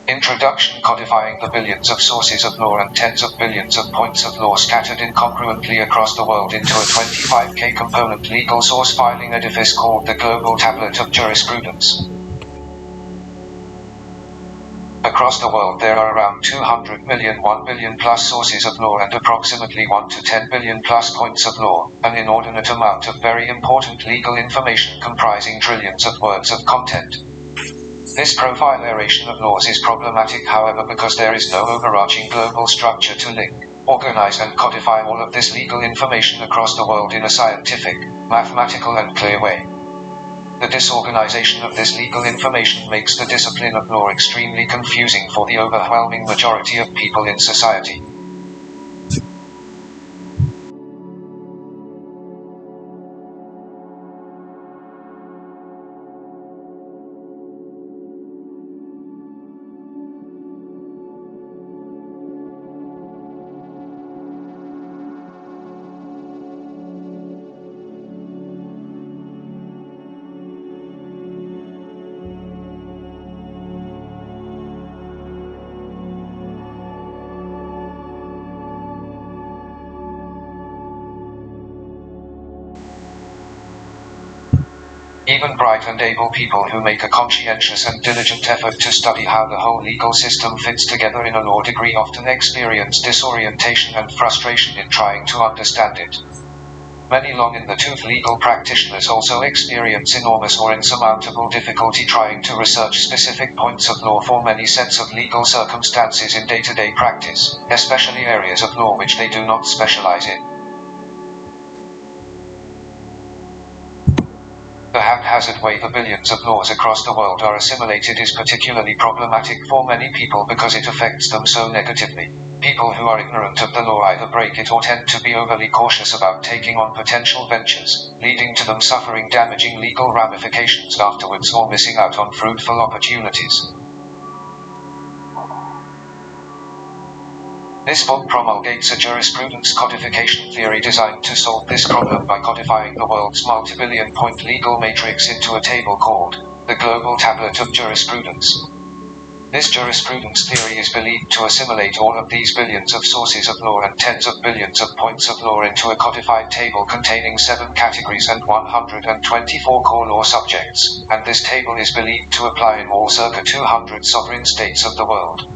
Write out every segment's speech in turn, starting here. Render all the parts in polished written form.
Introduction: codifying the billions of sources of law and tens of billions of points of law scattered incongruently across the world into a 25K component legal source filing edifice called the Global Tablet of Jurisprudence. Across the world there are around 200 million 1 billion plus sources of law and approximately 1 to 10 billion plus points of law, an inordinate amount of very important legal information comprising trillions of words of content. This proliferation of laws is problematic, however, because there is no overarching global structure to link, organize and codify all of this legal information across the world in a scientific, mathematical and clear way. The disorganization of this legal information makes the discipline of law extremely confusing for the overwhelming majority of people in society. Even bright and able people who make a conscientious and diligent effort to study how the whole legal system fits together in a law degree often experience disorientation and frustration in trying to understand it. Many long-in-the-tooth legal practitioners also experience enormous or insurmountable difficulty trying to research specific points of law for many sets of legal circumstances in day-to-day practice, especially areas of law which they do not specialize in. The haphazard way the billions of laws across the world are assimilated is particularly problematic for many people because it affects them so negatively. People who are ignorant of the law either break it or tend to be overly cautious about taking on potential ventures, leading to them suffering damaging legal ramifications afterwards or missing out on fruitful opportunities. This book promulgates a jurisprudence codification theory designed to solve this problem by codifying the world's multi-billion point legal matrix into a table called the Global Tablet of Jurisprudence. This jurisprudence theory is believed to assimilate all of these billions of sources of law and tens of billions of points of law into a codified table containing 7 categories and 124 core law subjects, and this table is believed to apply in all circa 200 sovereign states of the world.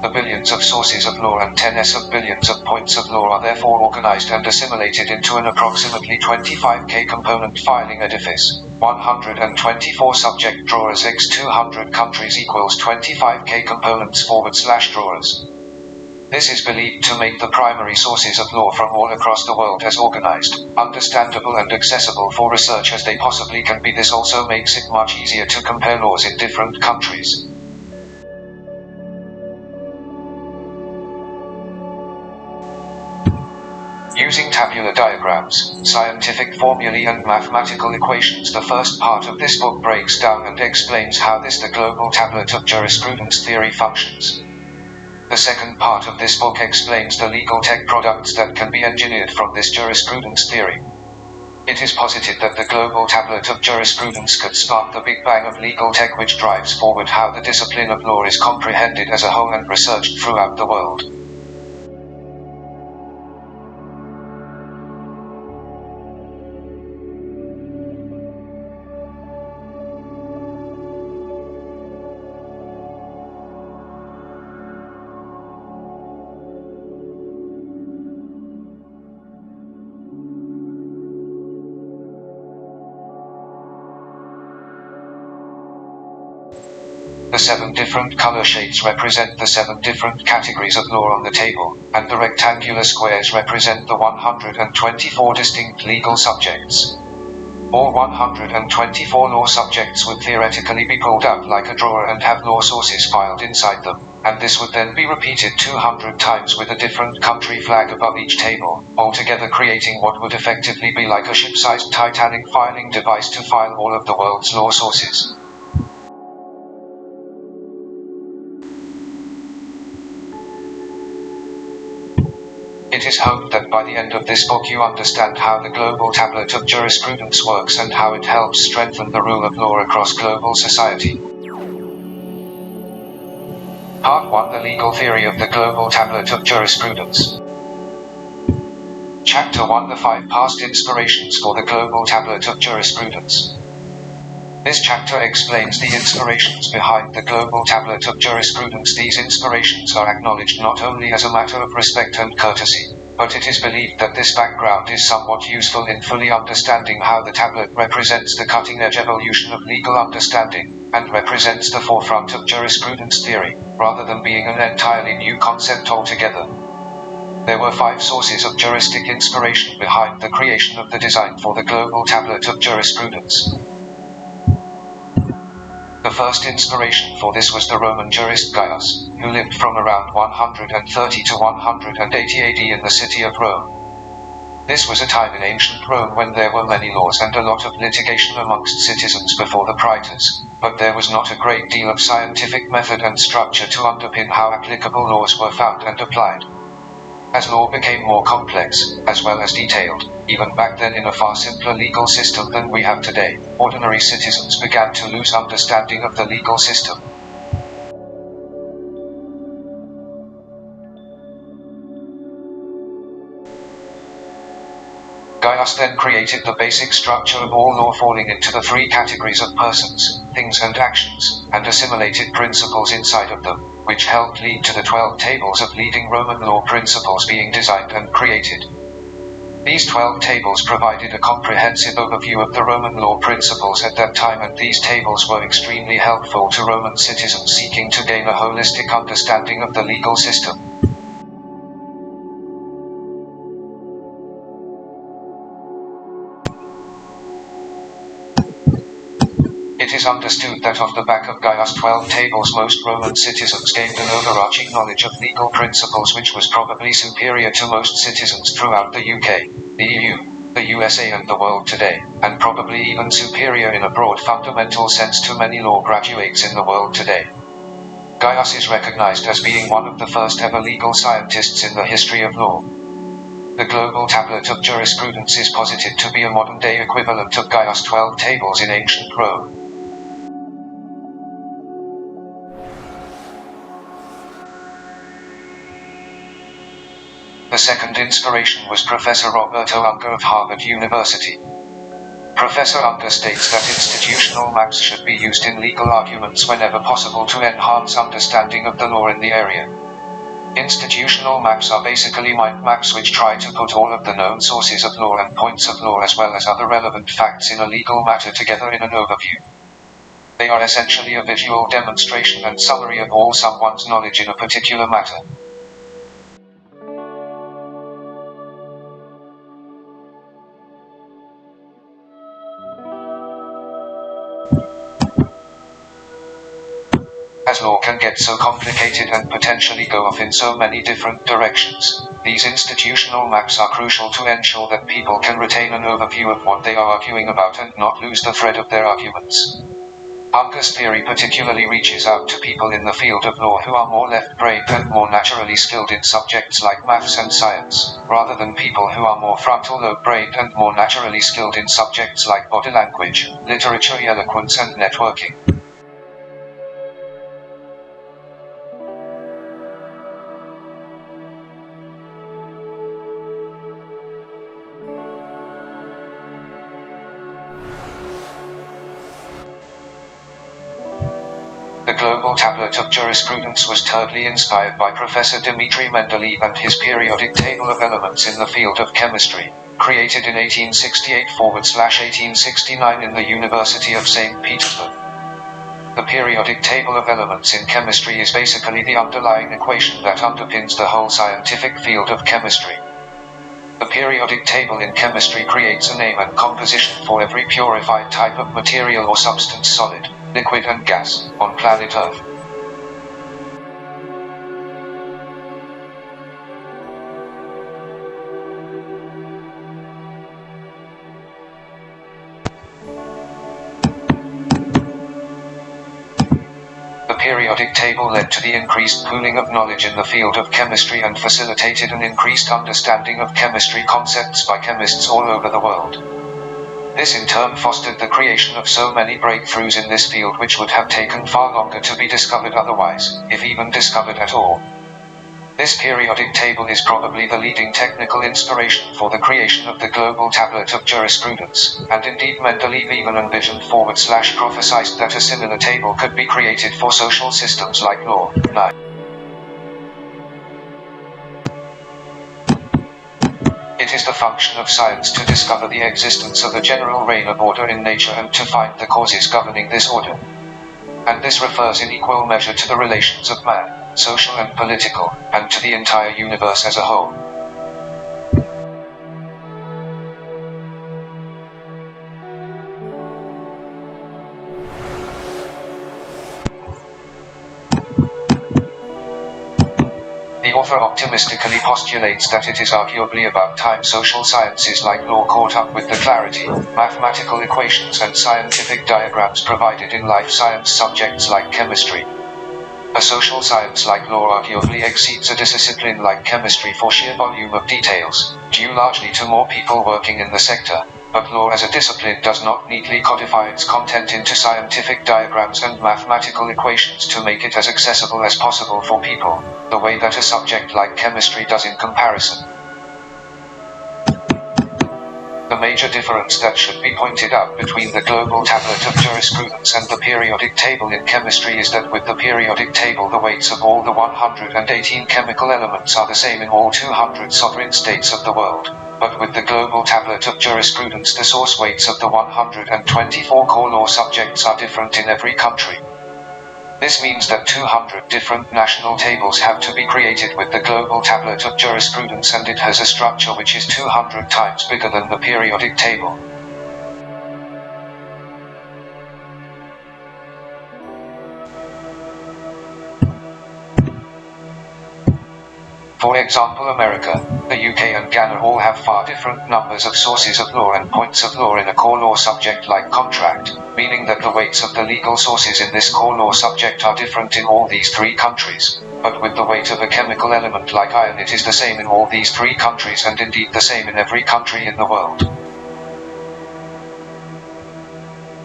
The billions of sources of law and tens of billions of points of law are therefore organized and assimilated into an approximately 25K component filing edifice. 124 subject drawers x 200 countries equals 25K components / drawers. This is believed to make the primary sources of law from all across the world as organized, understandable and accessible for research as they possibly can be. This also makes it much easier to compare laws in different countries. Using tabular diagrams, scientific formulae and mathematical equations, the first part of this book breaks down and explains how the global tablet of jurisprudence theory functions. The second part of this book explains the legal tech products that can be engineered from this jurisprudence theory. It is posited that the global tablet of jurisprudence could spark the big bang of legal tech which drives forward how the discipline of law is comprehended as a whole and researched throughout the world. The 7 different color shades represent the 7 different categories of law on the table, and the rectangular squares represent the 124 distinct legal subjects. All 124 law subjects would theoretically be pulled out like a drawer and have law sources filed inside them, and this would then be repeated 200 times with a different country flag above each table, altogether creating what would effectively be like a ship-sized Titanic filing device to file all of the world's law sources. It it is hoped that by the end of this book you understand how the global tablet of jurisprudence works and how it helps strengthen the rule of law across global society. Part 1: The Legal Theory of the Global Tablet of Jurisprudence. Chapter 1: The 5 Past Inspirations for the Global Tablet of Jurisprudence. This chapter explains the inspirations behind the global tablet of jurisprudence. These inspirations are acknowledged not only as a matter of respect and courtesy, but it is believed that this background is somewhat useful in fully understanding how the tablet represents the cutting-edge evolution of legal understanding, and represents the forefront of jurisprudence theory, rather than being an entirely new concept altogether. There were 5 sources of juristic inspiration behind the creation of the design for the global tablet of jurisprudence. The first inspiration for this was the Roman jurist Gaius, who lived from around 130 to 180 AD in the city of Rome. This was a time in ancient Rome when there were many laws and a lot of litigation amongst citizens before the praetors, but there was not a great deal of scientific method and structure to underpin how applicable laws were found and applied. As law became more complex, as well as detailed, even back then in a far simpler legal system than we have today, ordinary citizens began to lose understanding of the legal system. Gaius then created the basic structure of all law falling into the 3 categories of persons, things and actions, and assimilated principles inside of them, which helped lead to the 12 tables of leading Roman law principles being designed and created. These 12 tables provided a comprehensive overview of the Roman law principles at that time, and these tables were extremely helpful to Roman citizens seeking to gain a holistic understanding of the legal system. It is understood that off the back of Gaius' 12 tables most Roman citizens gained an overarching knowledge of legal principles which was probably superior to most citizens throughout the UK, the EU, the USA and the world today, and probably even superior in a broad fundamental sense to many law graduates in the world today. Gaius is recognized as being one of the first ever legal scientists in the history of law. The global tablet of jurisprudence is posited to be a modern-day equivalent of Gaius' 12 tables in ancient Rome. The second inspiration was Professor Roberto Unger of Harvard University. Professor Unger states that institutional maps should be used in legal arguments whenever possible to enhance understanding of the law in the area. Institutional maps are basically mind maps which try to put all of the known sources of law and points of law as well as other relevant facts in a legal matter together in an overview. They are essentially a visual demonstration and summary of all someone's knowledge in a particular matter. As law can get so complicated and potentially go off in so many different directions, these institutional maps are crucial to ensure that people can retain an overview of what they are arguing about and not lose the thread of their arguments. Unger's theory particularly reaches out to people in the field of law who are more left-brained and more naturally skilled in subjects like maths and science, rather than people who are more frontal-lobe-brained and more naturally skilled in subjects like body language, literature, eloquence and networking. The global tablet of jurisprudence was thirdly inspired by Professor Dmitry Mendeleev and his periodic table of elements in the field of chemistry, created in 1868/1869 in the University of St. Petersburg. The periodic table of elements in chemistry is basically the underlying equation that underpins the whole scientific field of chemistry. The periodic table in chemistry creates a name and composition for every purified type of material or substance, solid, liquid and gas, on planet Earth. The periodic table led to the increased pooling of knowledge in the field of chemistry and facilitated an increased understanding of chemistry concepts by chemists all over the world. This in turn fostered the creation of so many breakthroughs in this field which would have taken far longer to be discovered otherwise, if even discovered at all. This periodic table is probably the leading technical inspiration for the creation of the global tablet of jurisprudence, and indeed Mendeleev even envisioned / prophesied that a similar table could be created for social systems like law. 9. It is the function of science to discover the existence of a general reign of order in nature and to find the causes governing this order. And this refers in equal measure to the relations of man, social and political, and to the entire universe as a whole. The author optimistically postulates that it is arguably about time social sciences like law caught up with the clarity, mathematical equations and scientific diagrams provided in life science subjects like chemistry. A social science like law arguably exceeds a discipline like chemistry for sheer volume of details, due largely to more people working in the sector, but law as a discipline does not neatly codify its content into scientific diagrams and mathematical equations to make it as accessible as possible for people, the way that a subject like chemistry does in comparison. The major difference that should be pointed out between the global tablet of jurisprudence and the periodic table in chemistry is that with the periodic table the weights of all the 118 chemical elements are the same in all 200 sovereign states of the world, but with the global tablet of jurisprudence the source weights of the 124 core law subjects are different in every country. This means that 200 different national tables have to be created with the global tablet of jurisprudence, and it has a structure which is 200 times bigger than the periodic table. For example, America, the UK and Ghana all have far different numbers of sources of law and points of law in a core law subject like contract, meaning that the weights of the legal sources in this core law subject are different in all these three countries. But with the weight of a chemical element like iron it is the same in all these three countries and indeed the same in every country in the world.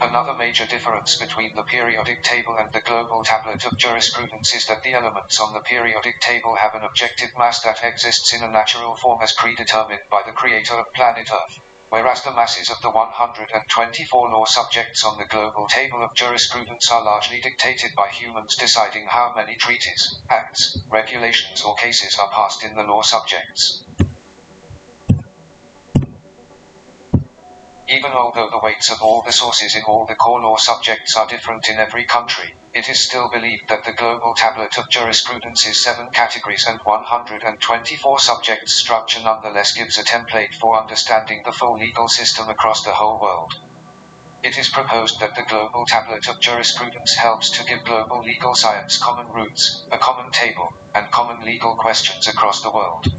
Another major difference between the periodic table and the global tablet of jurisprudence is that the elements on the periodic table have an objective mass that exists in a natural form as predetermined by the creator of planet Earth, whereas the masses of the 124 law subjects on the global table of jurisprudence are largely dictated by humans deciding how many treaties, acts, regulations or cases are passed in the law subjects. Even although the weights of all the sources in all the core law subjects are different in every country, it is still believed that the global tablet of jurisprudence is 7 categories and 124 subjects structure nonetheless gives a template for understanding the full legal system across the whole world. It is proposed that the global tablet of jurisprudence helps to give global legal science common roots, a common table, and common legal questions across the world.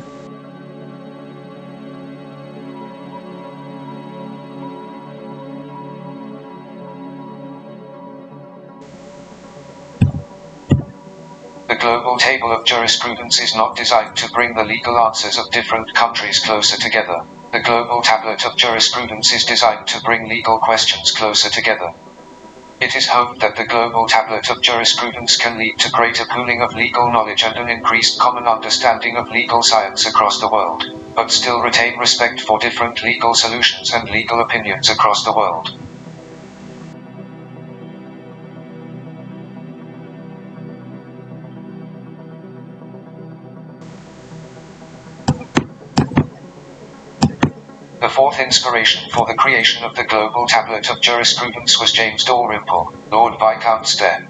The global table of jurisprudence is not designed to bring the legal answers of different countries closer together. The global tablet of jurisprudence is designed to bring legal questions closer together. It is hoped that the global tablet of jurisprudence can lead to greater pooling of legal knowledge and an increased common understanding of legal science across the world, but still retain respect for different legal solutions and legal opinions across the world. The fourth inspiration for the creation of the global tablet of jurisprudence was James Dalrymple, Lord Viscount Stair.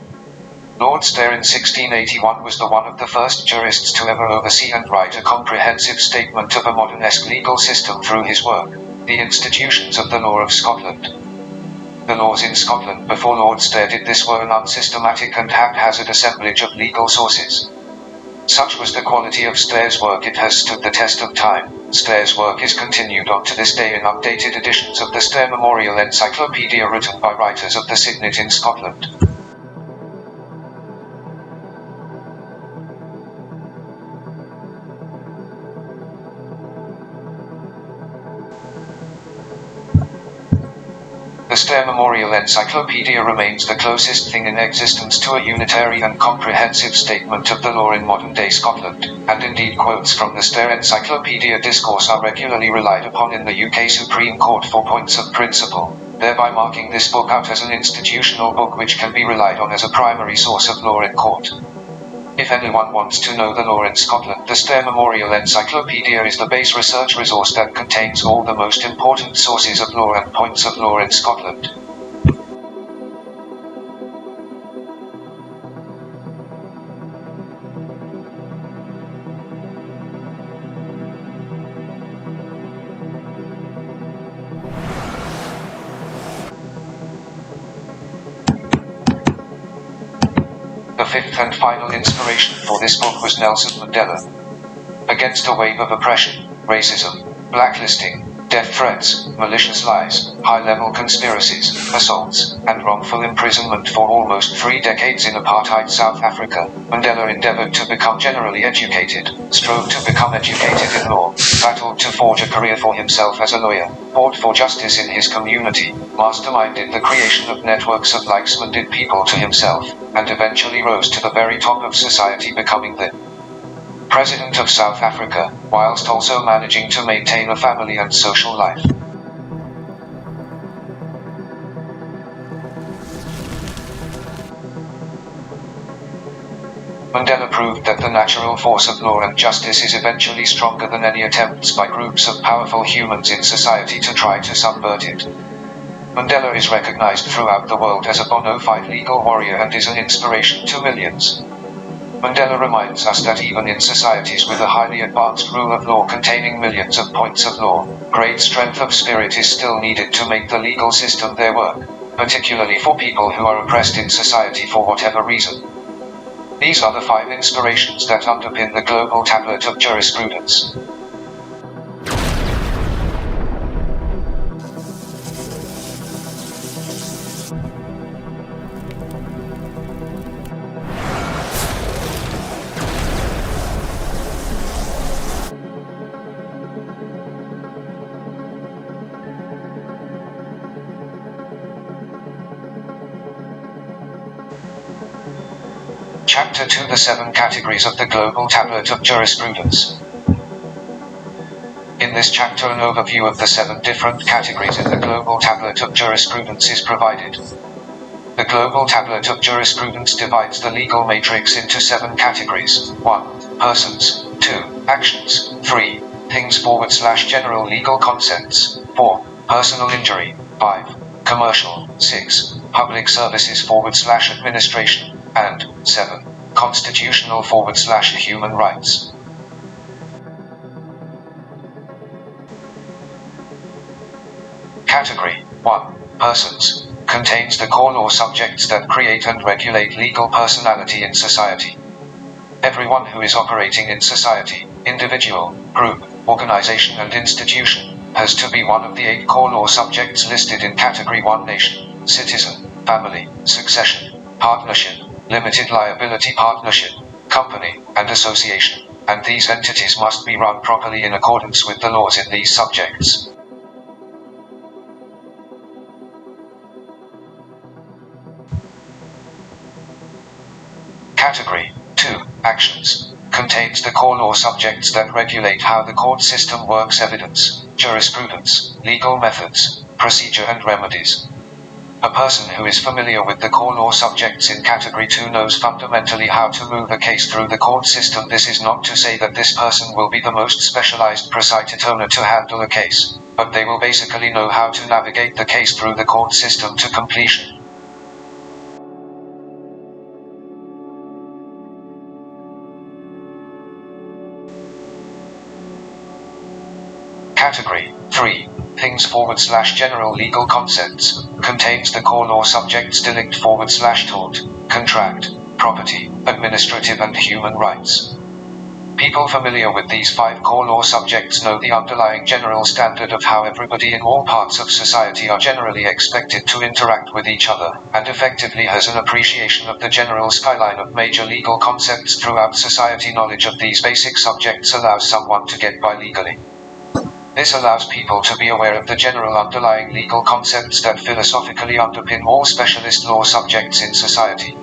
Lord Stair in 1681 was one of the first jurists to ever oversee and write a comprehensive statement of a modern-esque legal system through his work, The Institutions of the Law of Scotland. The laws in Scotland before Lord Stair did this were an unsystematic and haphazard assemblage of legal sources. Such was the quality of Stair's work it has stood the test of time. Stair's work is continued on to this day in updated editions of the Stair Memorial Encyclopedia written by writers of the Signet in Scotland. The Stair Memorial Encyclopedia remains the closest thing in existence to a unitary and comprehensive statement of the law in modern-day Scotland, and indeed quotes from the Stair Encyclopedia Discourse are regularly relied upon in the UK Supreme Court for points of principle, thereby marking this book out as an institutional book which can be relied on as a primary source of law in court. If anyone wants to know the law in Scotland, the Stair Memorial Encyclopedia is the base research resource that contains all the most important sources of law and points of law in Scotland. The fifth and final inspiration for this book was Nelson Mandela. Against a wave of oppression, racism, blacklisting, death threats, malicious lies, high-level conspiracies, assaults, and wrongful imprisonment for almost 3 decades in apartheid South Africa, Mandela endeavored to become generally educated, strove to become educated in law, battled to forge a career for himself as a lawyer, fought for justice in his community, masterminded the creation of networks of like-minded people to himself, and eventually rose to the very top of society, becoming the President of South Africa, whilst also managing to maintain a family and social life. Mandela proved that the natural force of law and justice is eventually stronger than any attempts by groups of powerful humans in society to try to subvert it. Mandela is recognized throughout the world as a bona fide legal warrior and is an inspiration to millions. Mandela reminds us that even in societies with a highly advanced rule of law containing millions of points of law, great strength of spirit is still needed to make the legal system their work, particularly for people who are oppressed in society for whatever reason. These are the 5 inspirations that underpin the global tablet of jurisprudence. Chapter 2: The 7 Categories of the Global Tablet of Jurisprudence. In this chapter, an overview of the 7 different categories in the Global Tablet of Jurisprudence is provided. The Global Tablet of Jurisprudence divides the legal matrix into 7 categories. 1. Persons. 2. Actions. 3. Things/general legal concepts. 4. Personal injury. 5. Commercial. 6. Public services/administration. And 7. Constitutional/human rights. Category 1. Persons. Contains the core law subjects that create and regulate legal personality in society. Everyone who is operating in society, individual, group, organization and institution, has to be one of the 8 core law subjects listed in Category 1: nation, citizen, family, succession, partnership, limited liability partnership, company, and association, and these entities must be run properly in accordance with the laws in these subjects. Category 2. Actions. Contains the core law subjects that regulate how the court system works: evidence, jurisprudence, legal methods, procedure and remedies. A person who is familiar with the core law subjects in Category 2 knows fundamentally how to move a case through the court system. This is not to say that this person will be the most specialized precedent owner to handle a case, but they will basically know how to navigate the case through the court system to completion. Category 3. Things/general legal concepts. Contains the core law subjects delict/tort, contract, property, administrative and human rights. People familiar with these 5 core law subjects know the underlying general standard of how everybody in all parts of society are generally expected to interact with each other, and effectively has an appreciation of the general skyline of major legal concepts throughout society. Knowledge of these basic subjects allows someone to get by legally. This allows people to be aware of the general underlying legal concepts that philosophically underpin all specialist law subjects in society.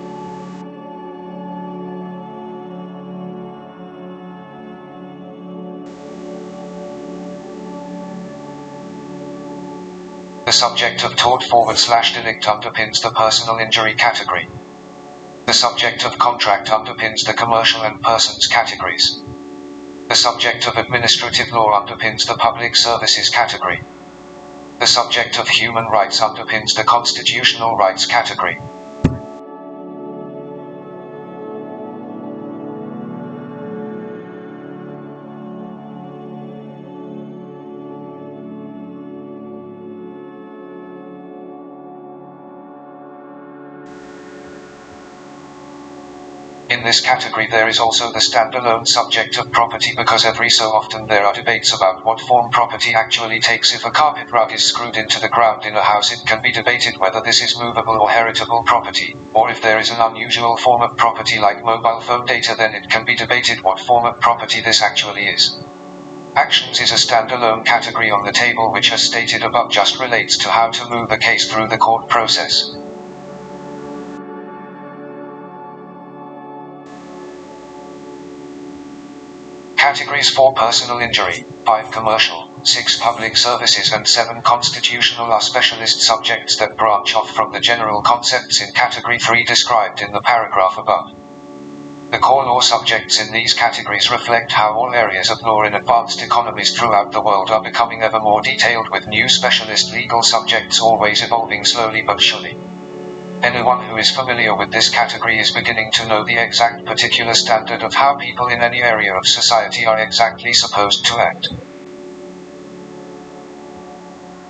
The subject of tort/delict underpins the personal injury category. The subject of contract underpins the commercial and persons categories. The subject of administrative law underpins the public services category. The subject of human rights underpins the constitutional rights category. In this category there is also the standalone subject of property, because every so often there are debates about what form property actually takes. If a carpet rug is screwed into the ground in a house, it can be debated whether this is movable or heritable property, or if there is an unusual form of property like mobile phone data, then it can be debated what form of property this actually is. Actions is a standalone category on the table which, as stated above, just relates to how to move a case through the court process. Categories: 4 personal injury, 5 commercial, 6 public services and 7 constitutional are specialist subjects that branch off from the general concepts in category 3 described in the paragraph above. The core law subjects in these categories reflect how all areas of law in advanced economies throughout the world are becoming ever more detailed, with new specialist legal subjects always evolving slowly but surely. Anyone who is familiar with this category is beginning to know the exact particular standard of how people in any area of society are exactly supposed to act.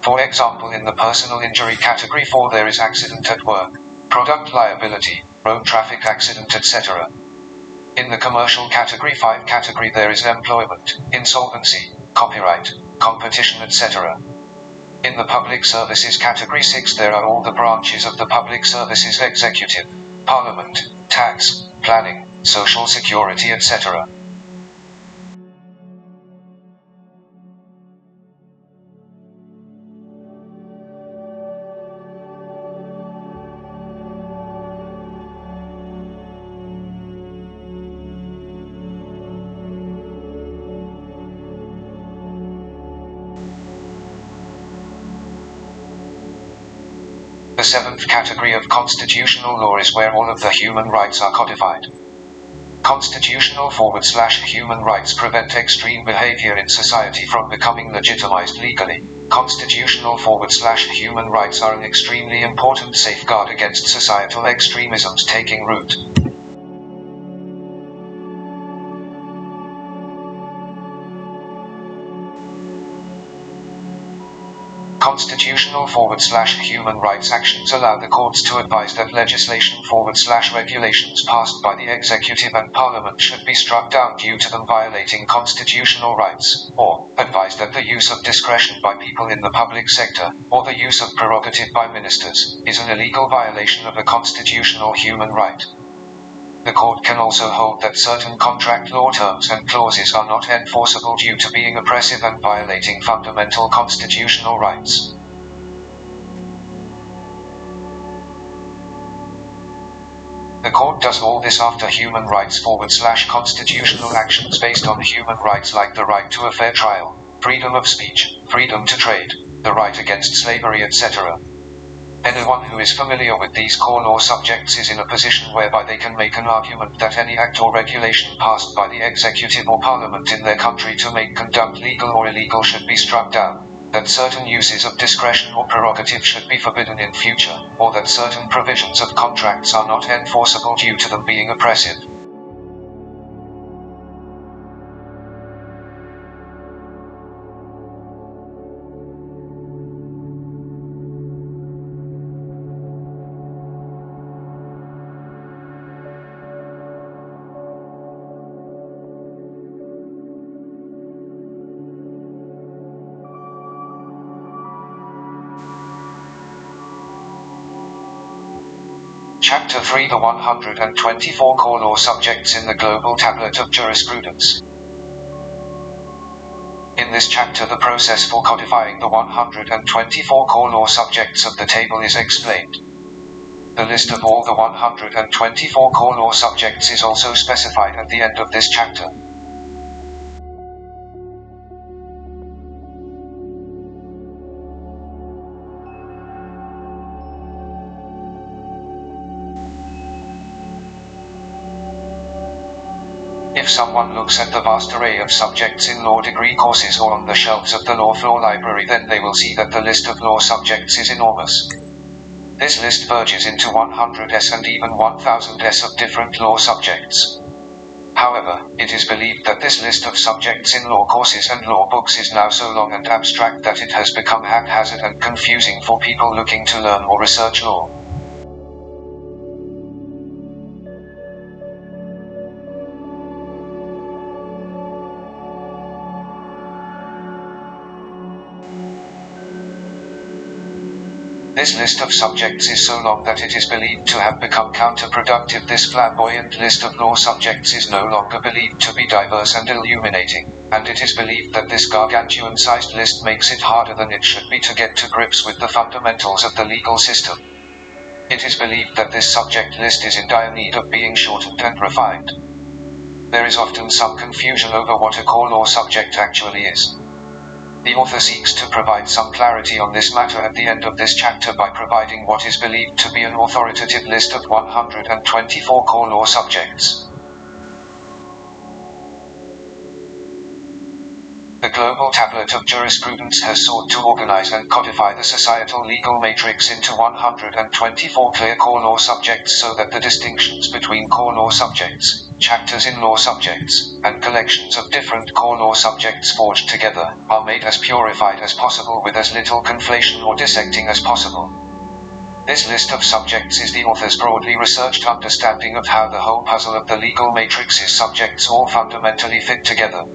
For example, in the personal injury category 4 there is accident at work, product liability, road traffic accident, etc. In the commercial category 5 category there is employment, insolvency, copyright, competition, etc. In the public services category 6 there are all the branches of the public services: executive, parliament, tax, planning, social security, etc. The 7th category of constitutional law is where all of the human rights are codified. Constitutional/human rights prevent extreme behavior in society from becoming legitimized legally. Constitutional/human rights are an extremely important safeguard against societal extremisms taking root. Constitutional/human rights actions allow the courts to advise that legislation/regulations passed by the executive and parliament should be struck down due to them violating constitutional rights, or advise that the use of discretion by people in the public sector, or the use of prerogative by ministers, is an illegal violation of a constitutional human right. The court can also hold that certain contract law terms and clauses are not enforceable due to being oppressive and violating fundamental constitutional rights. The court does all this after human rights/constitutional actions based on human rights like the right to a fair trial, freedom of speech, freedom to trade, the right against slavery, etc. Anyone who is familiar with these core law subjects is in a position whereby they can make an argument that any act or regulation passed by the executive or parliament in their country to make conduct legal or illegal should be struck down, that certain uses of discretion or prerogative should be forbidden in future, or that certain provisions of contracts are not enforceable due to them being oppressive. Chapter 3: The 124 Core Law Subjects in the Global Tablet of Jurisprudence. In In this chapter, the process for codifying the 124 core law subjects of the table is explained. The list of all the 124 core law subjects is also specified at the end of this chapter. If someone looks at the vast array of subjects in law degree courses or on the shelves of the law floor library, then they will see that the list of law subjects is enormous. This list verges into 100s and even 1000s of different law subjects. However, it is believed that this list of subjects in law courses and law books is now so long and abstract that it has become haphazard and confusing for people looking to learn or research law. This list of subjects is so long that it is believed to have become counterproductive. This flamboyant list of law subjects is no longer believed to be diverse and illuminating, and it is believed that this gargantuan-sized list makes it harder than it should be to get to grips with the fundamentals of the legal system. It is believed that this subject list is in dire need of being shortened and refined. There is often some confusion over what a core law subject actually is. The author seeks to provide some clarity on this matter at the end of this chapter by providing what is believed to be an authoritative list of 124 core law subjects. The Global Tablet of Jurisprudence has sought to organize and codify the societal legal matrix into 124 clear core law subjects so that the distinctions between core law subjects, chapters in law subjects, and collections of different core law subjects forged together are made as purified as possible with as little conflation or dissecting as possible. This list of subjects is the author's broadly researched understanding of how the whole puzzle of the legal matrix's subjects all fundamentally fit together.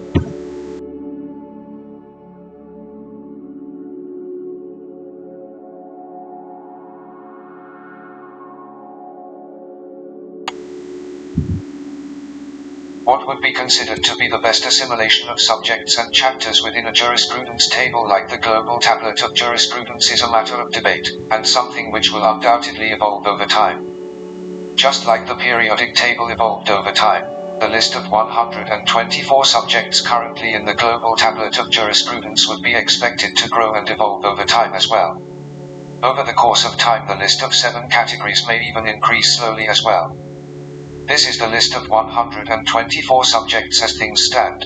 What would be considered to be the best assimilation of subjects and chapters within a jurisprudence table like the Global Tablet of Jurisprudence is a matter of debate, and something which will undoubtedly evolve over time. Just like the periodic table evolved over time, the list of 124 subjects currently in the Global Tablet of Jurisprudence would be expected to grow and evolve over time as well. Over the course of time, the list of 7 categories may even increase slowly as well. This is the list of 124 subjects as things stand.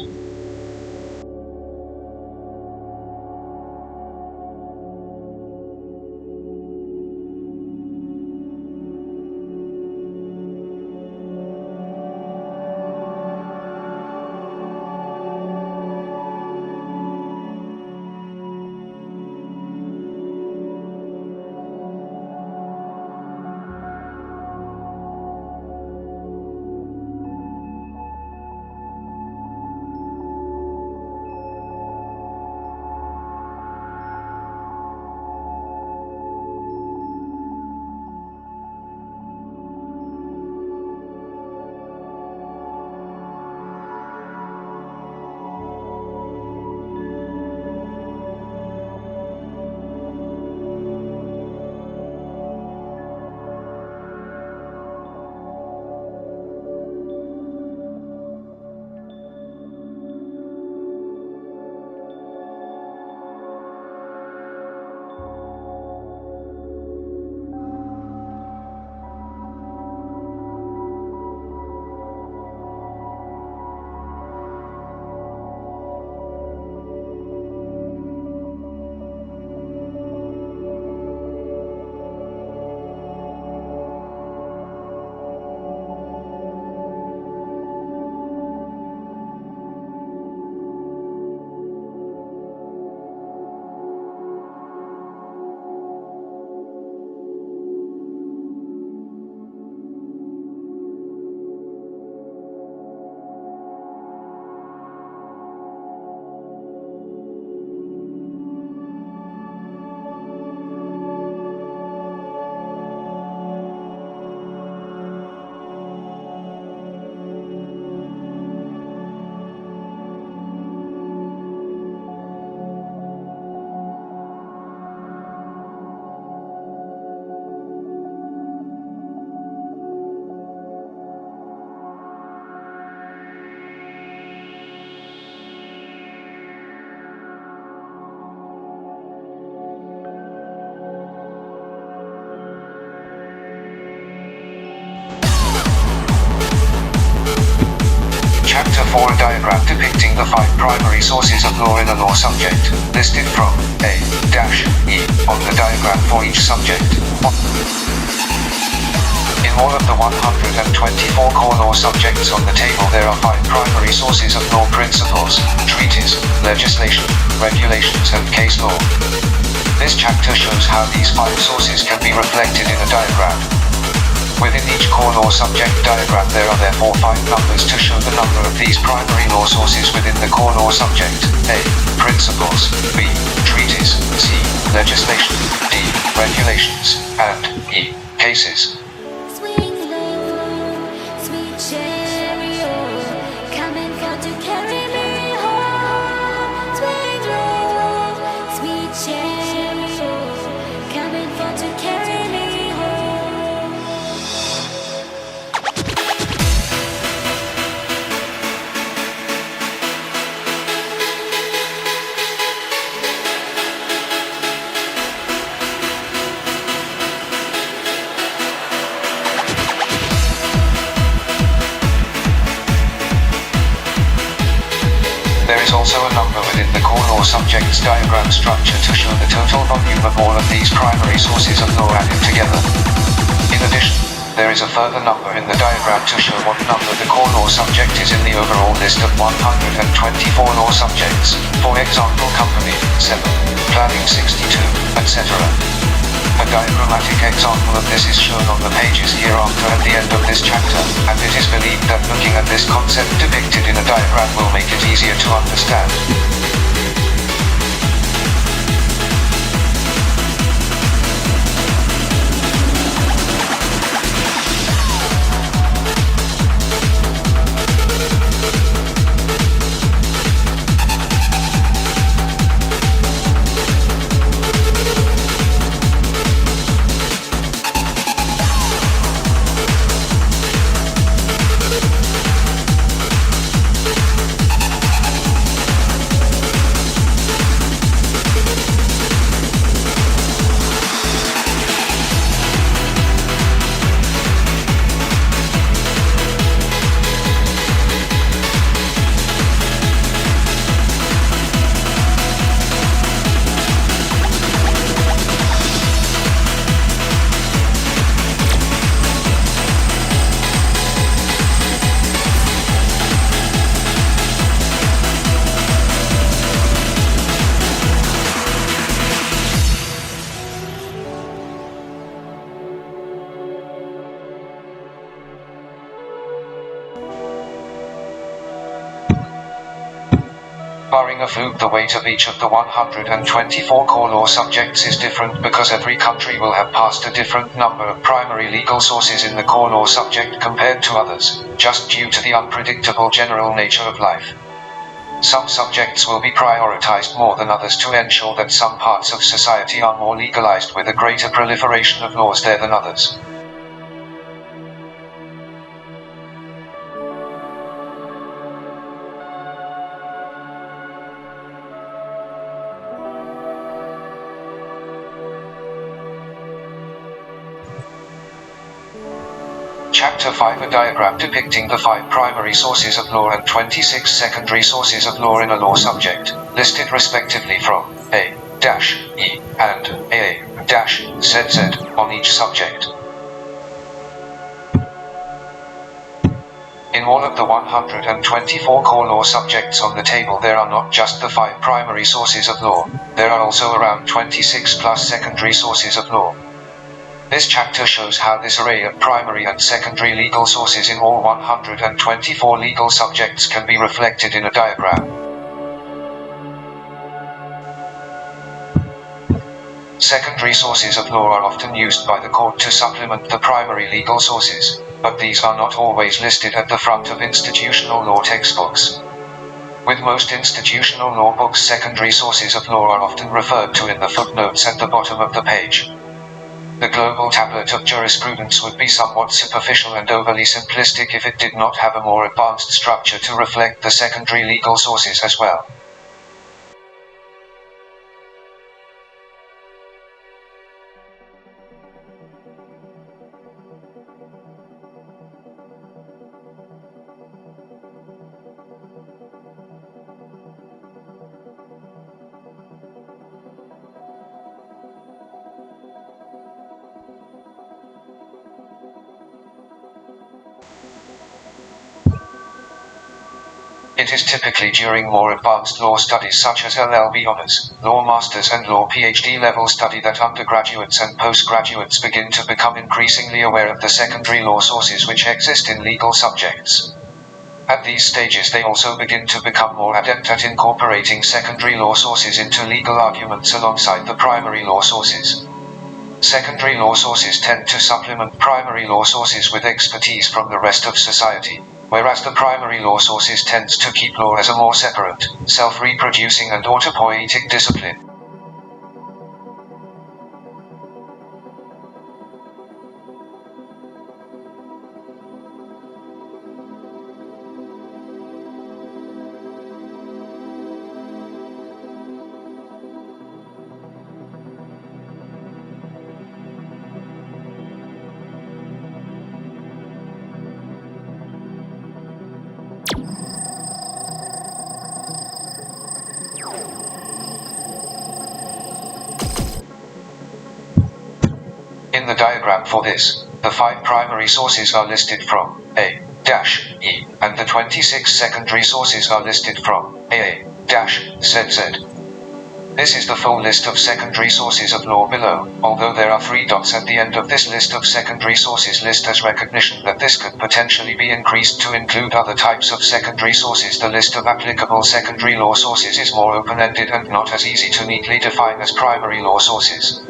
4 a diagram depicting the 5 primary sources of law in a law subject, listed from A-E on the diagram for each subject. In all of the 124 core law subjects on the table, there are 5 primary sources of law principles: treaties, legislation, regulations, and case law. This chapter shows how these 5 sources can be reflected in a diagram. Within each core law subject diagram, there are therefore 5 numbers to show the number of these primary law sources within the core law subject: A. Principles, B. Treaties, C. Legislation, D. Regulations, and E. Cases. There is also a number within the core law subject's diagram structure to show the total volume of all of these primary sources of law added together. In addition, there is a further number in the diagram to show what number the core law subject is in the overall list of 124 law subjects, for example company, 7, planning 62, etc. A diagrammatic example of this is shown on the pages hereafter at the end of this chapter, and it is believed that looking at this concept depicted in a diagram will make it easier to understand. Barring a fluke, the weight of each of the 124 core law subjects is different because every country will have passed a different number of primary legal sources in the core law subject compared to others, just due to the unpredictable general nature of life. Some subjects will be prioritized more than others to ensure that some parts of society are more legalized with a greater proliferation of laws there than others. Chapter 5, a diagram depicting the 5 primary sources of law and 26 secondary sources of law in a law subject, listed respectively from A-E and A-ZZ on each subject. In all of the 124 core law subjects on the table, there are not just the 5 primary sources of law, there are also around 26 plus secondary sources of law. This chapter shows how this array of primary and secondary legal sources in all 124 legal subjects can be reflected in a diagram. Secondary sources of law are often used by the court to supplement the primary legal sources, but these are not always listed at the front of institutional law textbooks. With most institutional law books, secondary sources of law are often referred to in the footnotes at the bottom of the page. The global tablet of jurisprudence would be somewhat superficial and overly simplistic if it did not have a more advanced structure to reflect the secondary legal sources as well. It is typically during more advanced law studies such as LLB honors, law masters and law PhD level study that undergraduates and postgraduates begin to become increasingly aware of the secondary law sources which exist in legal subjects. At these stages they also begin to become more adept at incorporating secondary law sources into legal arguments alongside the primary law sources. Secondary law sources tend to supplement primary law sources with expertise from the rest of society, whereas the primary law sources tends to keep law as a more separate, self-reproducing and autopoietic discipline. In the diagram for this, the 5 primary sources are listed from A-E, and the 26 secondary sources are listed from AA-ZZ. This is the full list of secondary sources of law below, although there are 3 dots at the end of this list of secondary sources list as recognition that this could potentially be increased to include other types of secondary sources. The list of applicable secondary law sources is more open-ended and not as easy to neatly define as primary law sources.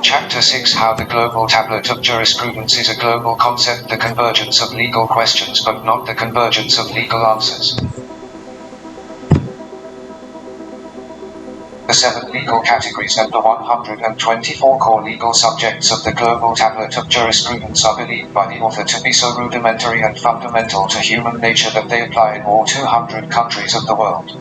Chapter 6 How the Global Tablet of Jurisprudence is a global concept, the convergence of legal questions but not the convergence of legal answers. The 7 legal categories and the 124 core legal subjects of the global tablet of jurisprudence are believed by the author to be so rudimentary and fundamental to human nature that they apply in all 200 countries of the world.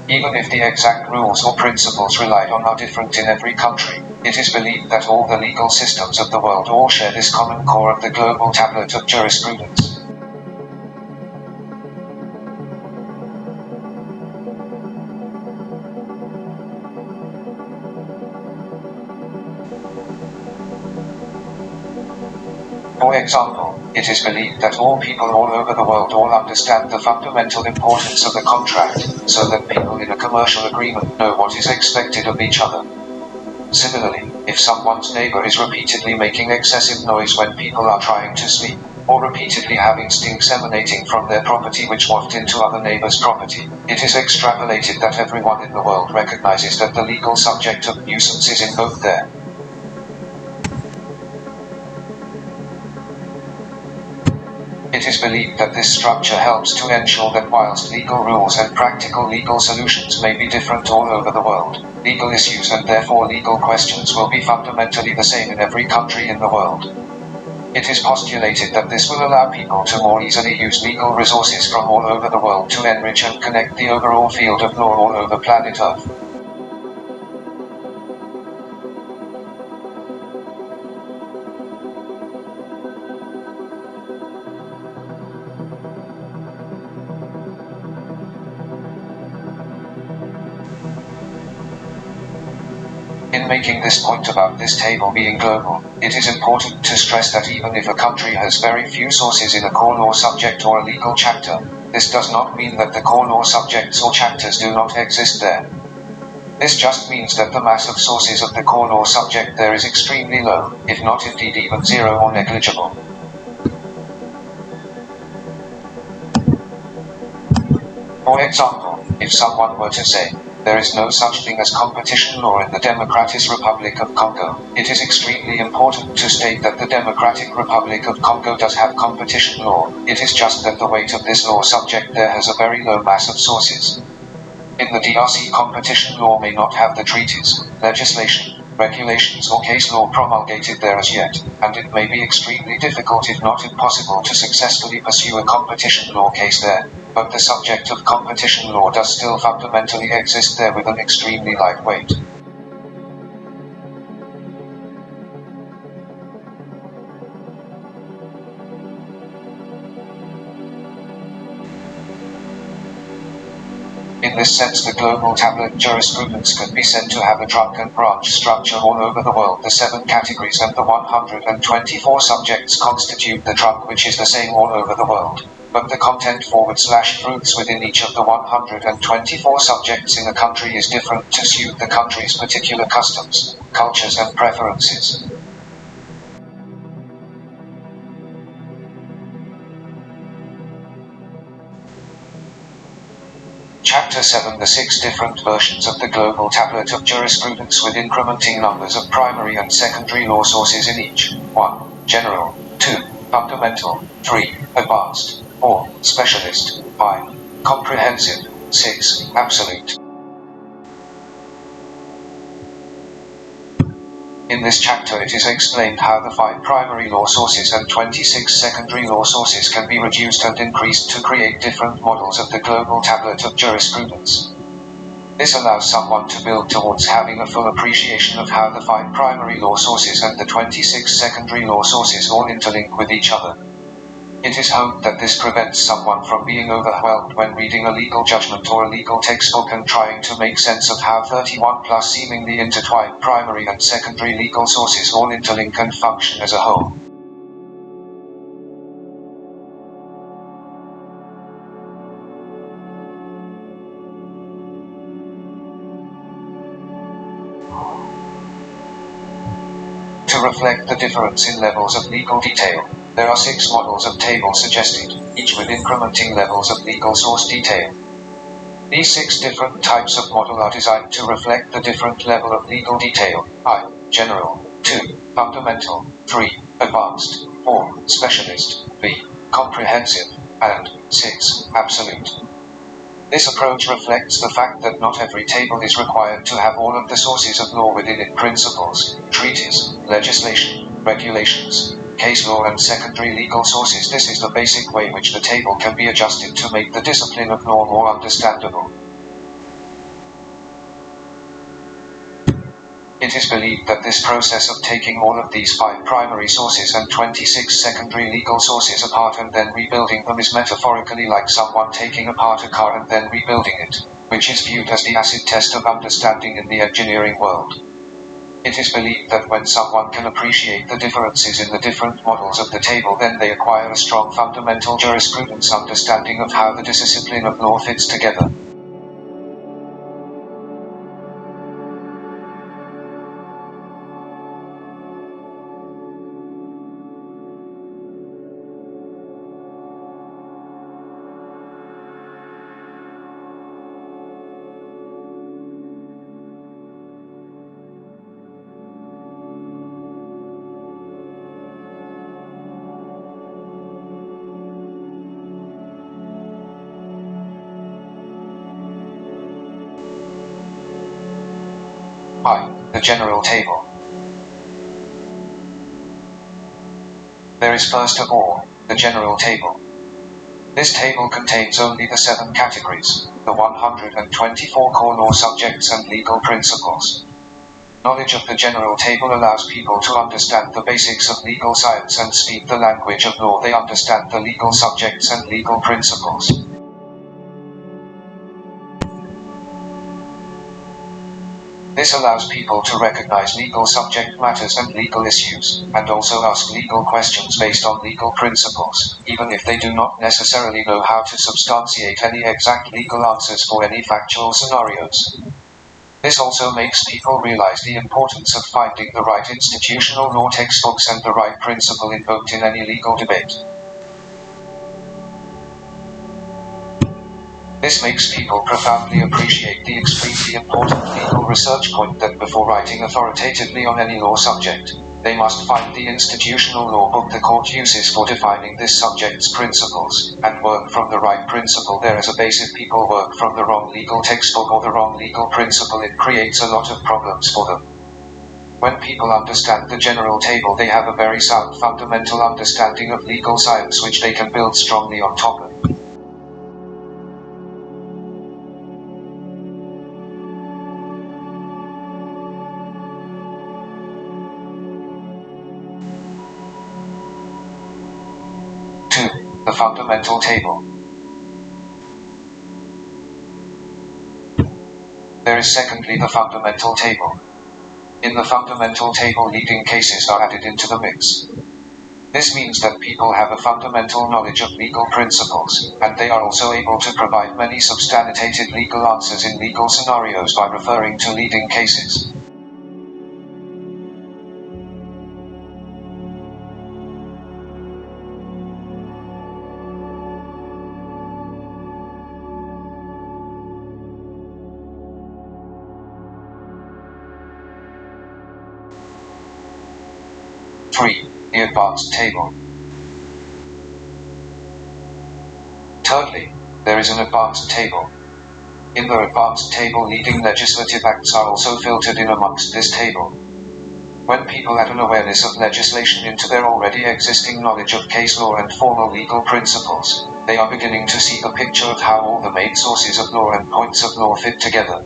Even if the exact rules or principles relied on are different in every country, it is believed that all the legal systems of the world all share this common core of the global tablet of jurisprudence. For example, it is believed that all people all over the world all understand the fundamental importance of the contract, so that people in a commercial agreement know what is expected of each other. Similarly, if someone's neighbor is repeatedly making excessive noise when people are trying to sleep, or repeatedly having stinks emanating from their property which waft into other neighbors' property, it is extrapolated that everyone in the world recognizes that the legal subject of nuisance is invoked there. It is believed that this structure helps to ensure that whilst legal rules and practical legal solutions may be different all over the world, legal issues and therefore legal questions will be fundamentally the same in every country in the world. It is postulated that this will allow people to more easily use legal resources from all over the world to enrich and connect the overall field of law all over planet Earth. In making this point about this table being global, it is important to stress that even if a country has very few sources in a core law subject or a legal chapter, this does not mean that the core law subjects or chapters do not exist there. This just means that the mass of sources of the core law subject there is extremely low, if not indeed even zero or negligible. For example, if someone were to say, there is no such thing as competition law in the Democratic Republic of Congo, it is extremely important to state that the Democratic Republic of Congo does have competition law, it is just that the weight of this law subject there has a very low mass of sources. In the DRC, competition law may not have the treaties, legislation, regulations or case law promulgated there as yet, and it may be extremely difficult if not impossible to successfully pursue a competition law case there, but the subject of competition law does still fundamentally exist there with an extremely light weight. In this sense, the global tablet jurisprudence could be said to have a trunk and branch structure all over the world. The 7 categories and the 124 subjects constitute the trunk, which is the same all over the world. But the content /truths within each of the 124 subjects in a country is different to suit the country's particular customs, cultures and preferences. Chapter 7 The 6 different versions of the global tablet of jurisprudence with incrementing numbers of primary and secondary law sources in each. 1. General. 2. Fundamental. 3. Advanced. 4. Specialist. 5. Comprehensive. 6. Absolute. In this chapter it is explained how the 5 primary law sources and 26 secondary law sources can be reduced and increased to create different models of the global tablet of jurisprudence. This allows someone to build towards having a full appreciation of how the 5 primary law sources and the 26 secondary law sources all interlink with each other. It is hoped that this prevents someone from being overwhelmed when reading a legal judgment or a legal textbook and trying to make sense of how 31 plus seemingly intertwined primary and secondary legal sources all interlink and function as a whole. To reflect the difference in levels of legal detail, there are 6 models of table suggested, each with incrementing levels of legal source detail. These 6 different types of model are designed to reflect the different level of legal detail. I. General. 2. Fundamental. 3. Advanced. 4. Specialist. B. Comprehensive. And 6. Absolute. This approach reflects the fact that not every table is required to have all of the sources of law within it: principles, treaties, legislation, regulations, case law and secondary legal sources. This is the basic way which the table can be adjusted to make the discipline of law more understandable. It is believed that this process of taking all of these 5 primary sources and 26 secondary legal sources apart and then rebuilding them is metaphorically like someone taking apart a car and then rebuilding it, which is viewed as the acid test of understanding in the engineering world. It is believed that when someone can appreciate the differences in the different models of the table, then they acquire a strong fundamental jurisprudence understanding of how the discipline of law fits together. The general table. There is first of all, the general table. This table contains only the 7 categories, the 124 core law subjects and legal principles. Knowledge of the general table allows people to understand the basics of legal science and speak the language of law. They understand the legal subjects and legal principles. This allows people to recognize legal subject matters and legal issues, and also ask legal questions based on legal principles, even if they do not necessarily know how to substantiate any exact legal answers for any factual scenarios. This also makes people realize the importance of finding the right institutional law textbooks and the right principle invoked in any legal debate. This makes people profoundly appreciate the extremely important legal research point that before writing authoritatively on any law subject, they must find the institutional law book the court uses for defining this subject's principles, and work from the right principle there as a base. If people work from the wrong legal textbook or the wrong legal principle, it creates a lot of problems for them. When people understand the general table, they have a very sound fundamental understanding of legal science which they can build strongly on top of. The fundamental table. There is secondly the fundamental table. In the fundamental table, leading cases are added into the mix. This means that people have a fundamental knowledge of legal principles, and they are also able to provide many substantiated legal answers in legal scenarios by referring to leading cases. The advanced table. Thirdly, there is an advanced table. In the advanced table, leading legislative acts are also filtered in amongst this table. When people add an awareness of legislation into their already existing knowledge of case law and formal legal principles, they are beginning to see the picture of how all the main sources of law and points of law fit together.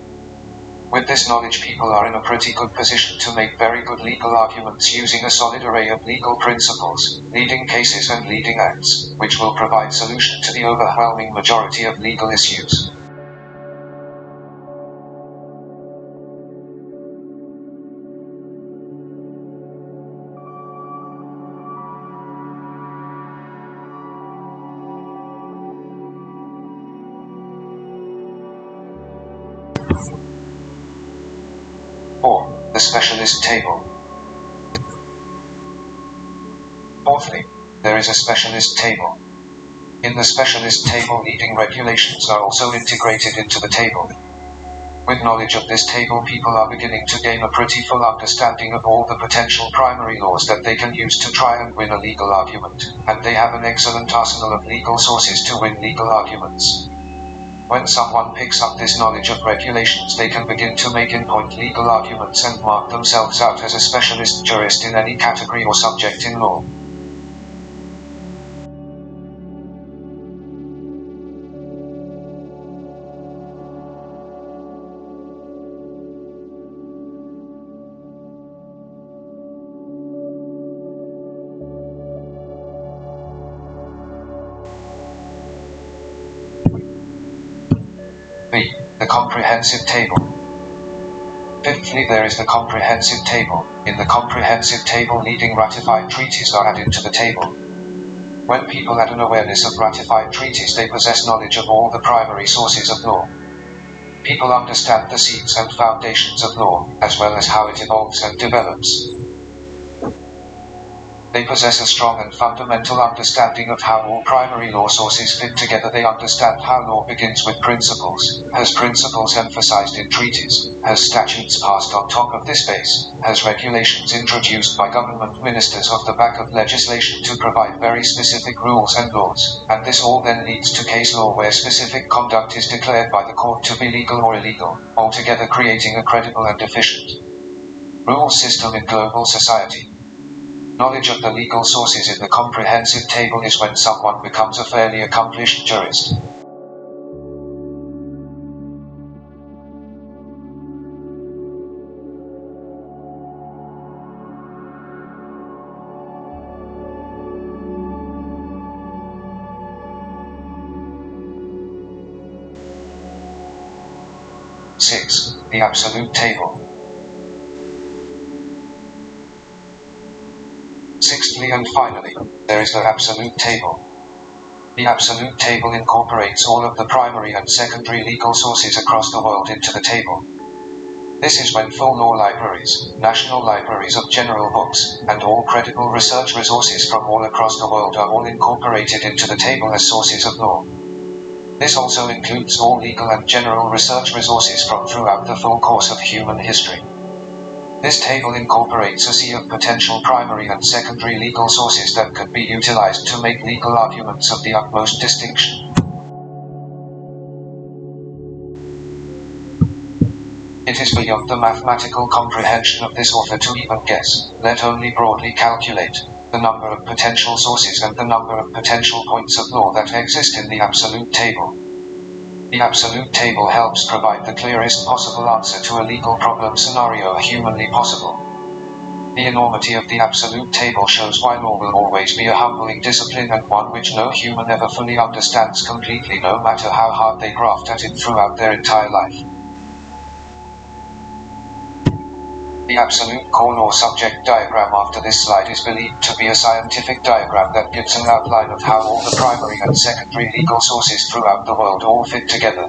With this knowledge, people are in a pretty good position to make very good legal arguments using a solid array of legal principles, leading cases and leading acts, which will provide solution to the overwhelming majority of legal issues. The specialist table. Fourthly, there is a specialist table. In the specialist table, leading regulations are also integrated into the table. With knowledge of this table, people are beginning to gain a pretty full understanding of all the potential primary laws that they can use to try and win a legal argument, and they have an excellent arsenal of legal sources to win legal arguments. When someone picks up this knowledge of regulations, they can begin to make in-point legal arguments and mark themselves out as a specialist jurist in any category or subject in law. B. The comprehensive table. Fifthly, there is the comprehensive table. In the comprehensive table, leading ratified treaties are added to the table. When people add an awareness of ratified treaties, they possess knowledge of all the primary sources of law. People understand the seeds and foundations of law, as well as how it evolves and develops. They possess a strong and fundamental understanding of how all primary law sources fit together. They understand how law begins with principles, has principles emphasized in treaties, has statutes passed on top of this base, has regulations introduced by government ministers off the back of legislation to provide very specific rules and laws, and this all then leads to case law where specific conduct is declared by the court to be legal or illegal, altogether creating a credible and efficient rule system in global society. Knowledge of the legal sources in the comprehensive table is when someone becomes a fairly accomplished jurist. Six. The absolute table. Sixthly and finally, there is the absolute table. The absolute table incorporates all of the primary and secondary legal sources across the world into the table. This is when full law libraries, national libraries of general books, and all credible research resources from all across the world are all incorporated into the table as sources of law. This also includes all legal and general research resources from throughout the full course of human history. This table incorporates a sea of potential primary and secondary legal sources that could be utilized to make legal arguments of the utmost distinction. It is beyond the mathematical comprehension of this author to even guess, let only broadly calculate, the number of potential sources and the number of potential points of law that exist in the absolute table. The absolute table helps provide the clearest possible answer to a legal problem scenario humanly possible. The enormity of the absolute table shows why law will always be a humbling discipline and one which no human ever fully understands completely, no matter how hard they graft at it throughout their entire life. The absolute core law subject diagram after this slide is believed to be a scientific diagram that gives an outline of how all the primary and secondary legal sources throughout the world all fit together.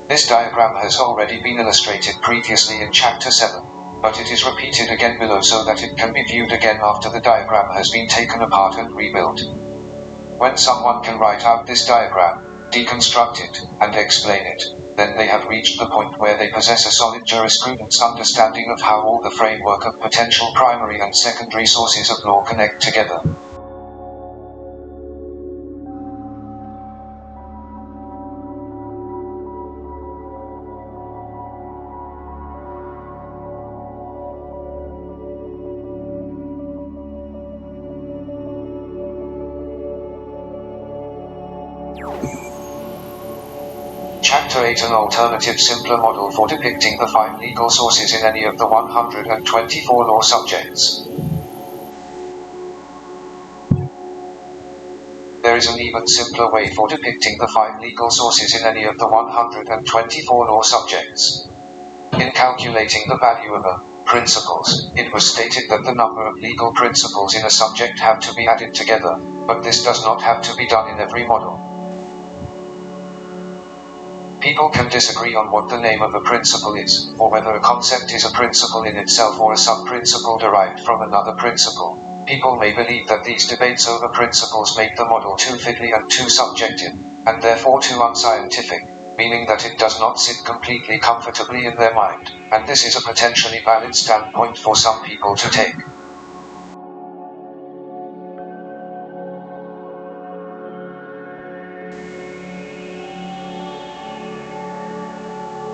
This diagram has already been illustrated previously in Chapter 7. But it is repeated again below so that it can be viewed again after the diagram has been taken apart and rebuilt. When someone can write out this diagram, deconstruct it, and explain it, then they have reached the point where they possess a solid jurisprudence understanding of how all the framework of potential primary and secondary sources of law connect together. Chapter 8: An alternative simpler model for depicting the 5 legal sources in any of the 124 law subjects. There is an even simpler way for depicting the 5 legal sources in any of the 124 law subjects. In calculating the value of principles, it was stated that the number of legal principles in a subject have to be added together, but this does not have to be done in every model. People can disagree on what the name of a principle is, or whether a concept is a principle in itself or a sub-principle derived from another principle. People may believe that these debates over principles make the model too fiddly and too subjective, and therefore too unscientific, meaning that it does not sit completely comfortably in their mind, and this is a potentially valid standpoint for some people to take.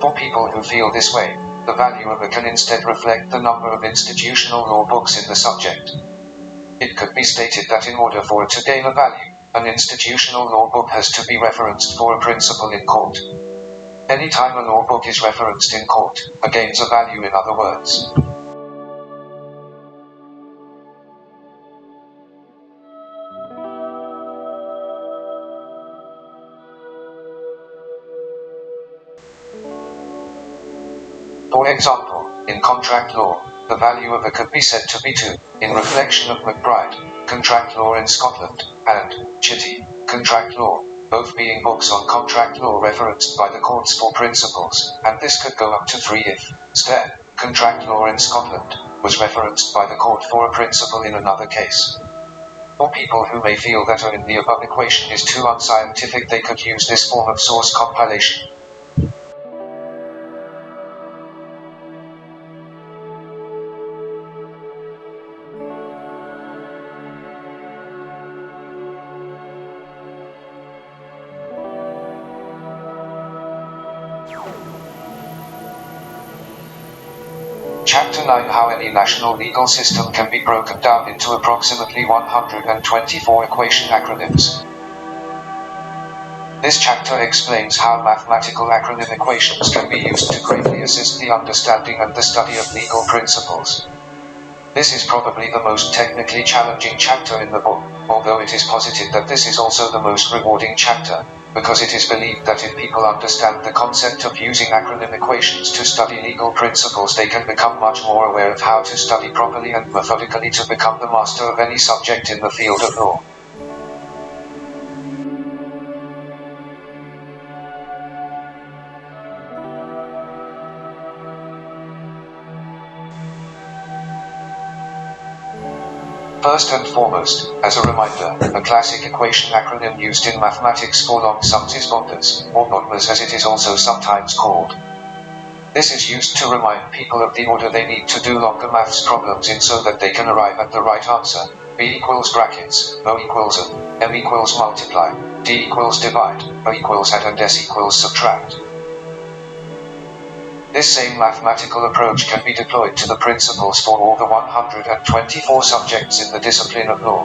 For people who feel this way, the value of a can instead reflect the number of institutional law books in the subject. It could be stated that in order for it to gain a value, an institutional law book has to be referenced for a principle in court. Any time a law book is referenced in court, it gains a value, in other words. For example, in contract law, the value of a could be said to be 2, in reflection of McBride, Contract Law in Scotland, and Chitty, Contract Law, both being books on contract law referenced by the courts for principles, and this could go up to 3 if Stair, Contract Law in Scotland, was referenced by the court for a principle in another case. For people who may feel that in the above equation is too unscientific, they could use this form of source compilation. Chapter 9: How any national legal system can be broken down into approximately 124 equation acronyms. This chapter explains how mathematical acronym equations can be used to greatly assist the understanding and the study of legal principles. This is probably the most technically challenging chapter in the book, although it is posited that this is also the most rewarding chapter, because it is believed that if people understand the concept of using acronym equations to study legal principles, they can become much more aware of how to study properly and methodically to become the master of any subject in the field of law. First and foremost, as a reminder, a classic equation acronym used in mathematics for long sums is MODMAS, or MODMAS as it is also sometimes called. This is used to remind people of the order they need to do longer maths problems in so that they can arrive at the right answer. B equals brackets, O equals N, M equals multiply, D equals divide, O equals add, and S equals subtract. This same mathematical approach can be deployed to the principles for all the 124 subjects in the discipline of law.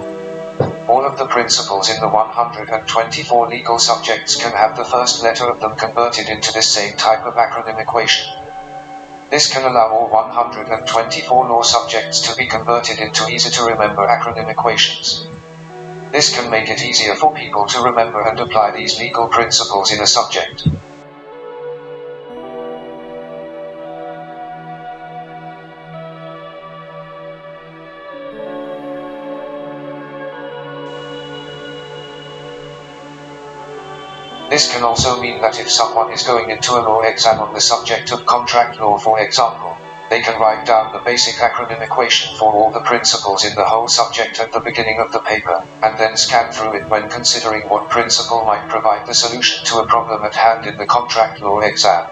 All of the principles in the 124 legal subjects can have the first letter of them converted into this same type of acronym equation. This can allow all 124 law subjects to be converted into easy-to-remember acronym equations. This can make it easier for people to remember and apply these legal principles in a subject. This can also mean that if someone is going into a law exam on the subject of contract law, for example, they can write down the basic acronym equation for all the principles in the whole subject at the beginning of the paper, and then scan through it when considering what principle might provide the solution to a problem at hand in the contract law exam.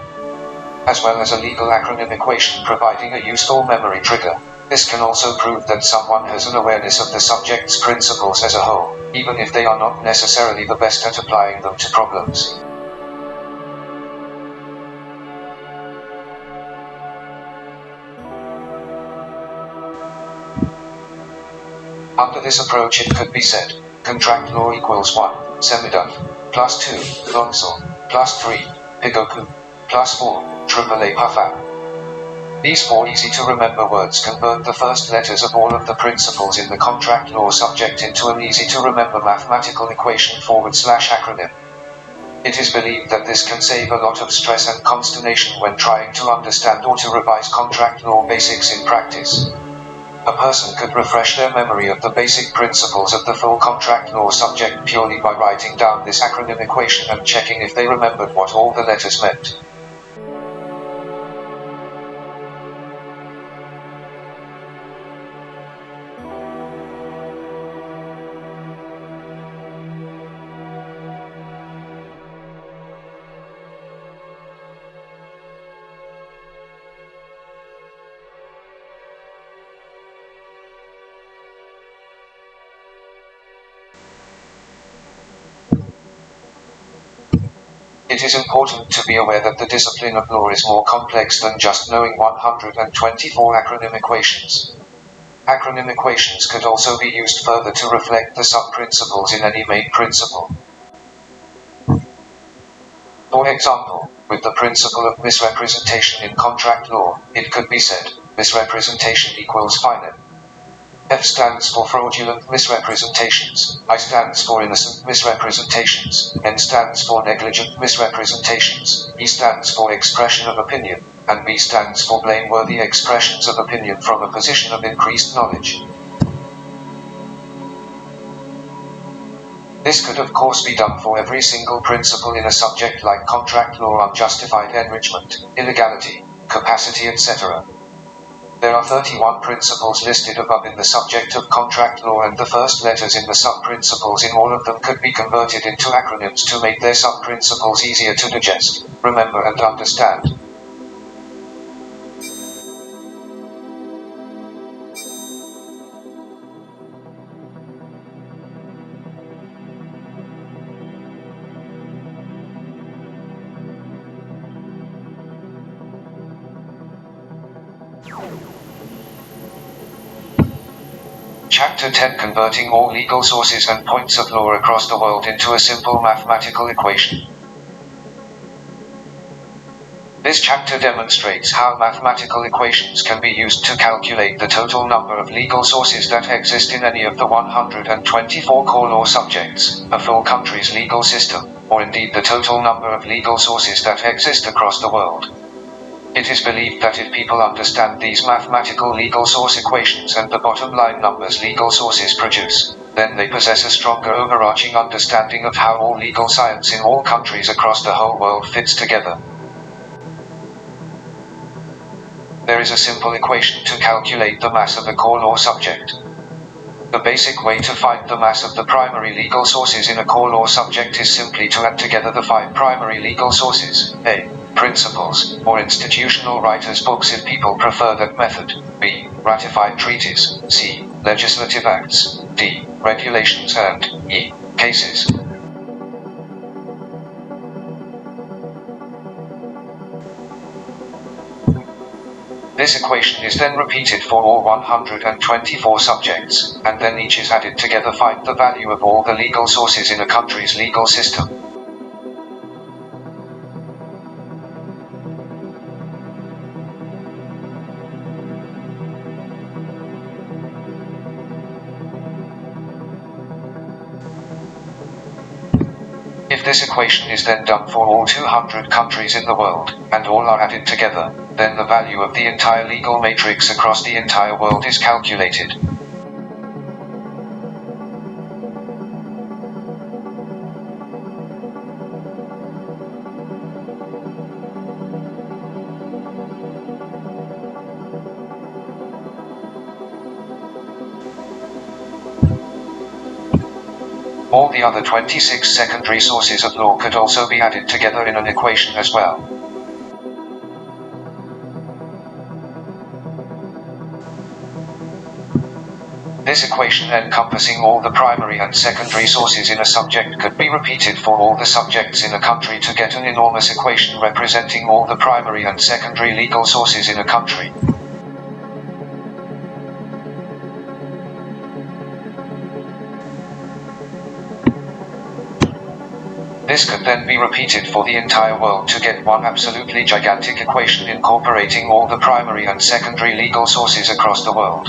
As well as a legal acronym equation providing a useful memory trigger. This can also prove that someone has an awareness of the subject's principles as a whole, even if they are not necessarily the best at applying them to problems. Under this approach it could be said, contract law equals 1, semidot, plus 2, lonsor, plus 3, pigoku, plus 4, AAA puffa. These four easy-to-remember words convert the first letters of all of the principles in the contract law subject into an easy-to-remember mathematical equation / acronym. It is believed that this can save a lot of stress and consternation when trying to understand or to revise contract law basics in practice. A person could refresh their memory of the basic principles of the full contract law subject purely by writing down this acronym equation and checking if they remembered what all the letters meant. It is important to be aware that the discipline of law is more complex than just knowing 124 acronym equations. Acronym equations could also be used further to reflect the sub-principles in any main principle. For example, with the principle of misrepresentation in contract law, it could be said, misrepresentation equals FINEM. F stands for fraudulent misrepresentations, I stands for innocent misrepresentations, N stands for negligent misrepresentations, E stands for expression of opinion, and B stands for blameworthy expressions of opinion from a position of increased knowledge. This could of course be done for every single principle in a subject like contract law, unjustified enrichment, illegality, capacity, etc. There are 31 principles listed above in the subject of contract law, and the first letters in the sub-principles in all of them could be converted into acronyms to make their sub-principles easier to digest, remember and understand. Chapter 10, Converting all legal sources and points of law across the world into a simple mathematical equation. This chapter demonstrates how mathematical equations can be used to calculate the total number of legal sources that exist in any of the 124 core law subjects, a full country's legal system, or indeed the total number of legal sources that exist across the world. It is believed that if people understand these mathematical legal source equations and the bottom line numbers legal sources produce, then they possess a stronger overarching understanding of how all legal science in all countries across the whole world fits together. There is a simple equation to calculate the mass of a core law subject. The basic way to find the mass of the primary legal sources in a core law subject is simply to add together the 5 primary legal sources: A. Principles, or institutional writers' books if people prefer that method, B. Ratified treaties, C. Legislative acts, D. Regulations, and E. Cases. This equation is then repeated for all 124 subjects, and then each is added together. Find the value of all the legal sources in a country's legal system. If this equation is then done for all 200 countries in the world, and all are added together, then the value of the entire legal matrix across the entire world is calculated. All the other 26 secondary sources of law could also be added together in an equation as well. This equation encompassing all the primary and secondary sources in a subject could be repeated for all the subjects in a country to get an enormous equation representing all the primary and secondary legal sources in a country. This could then be repeated for the entire world to get one absolutely gigantic equation incorporating all the primary and secondary legal sources across the world.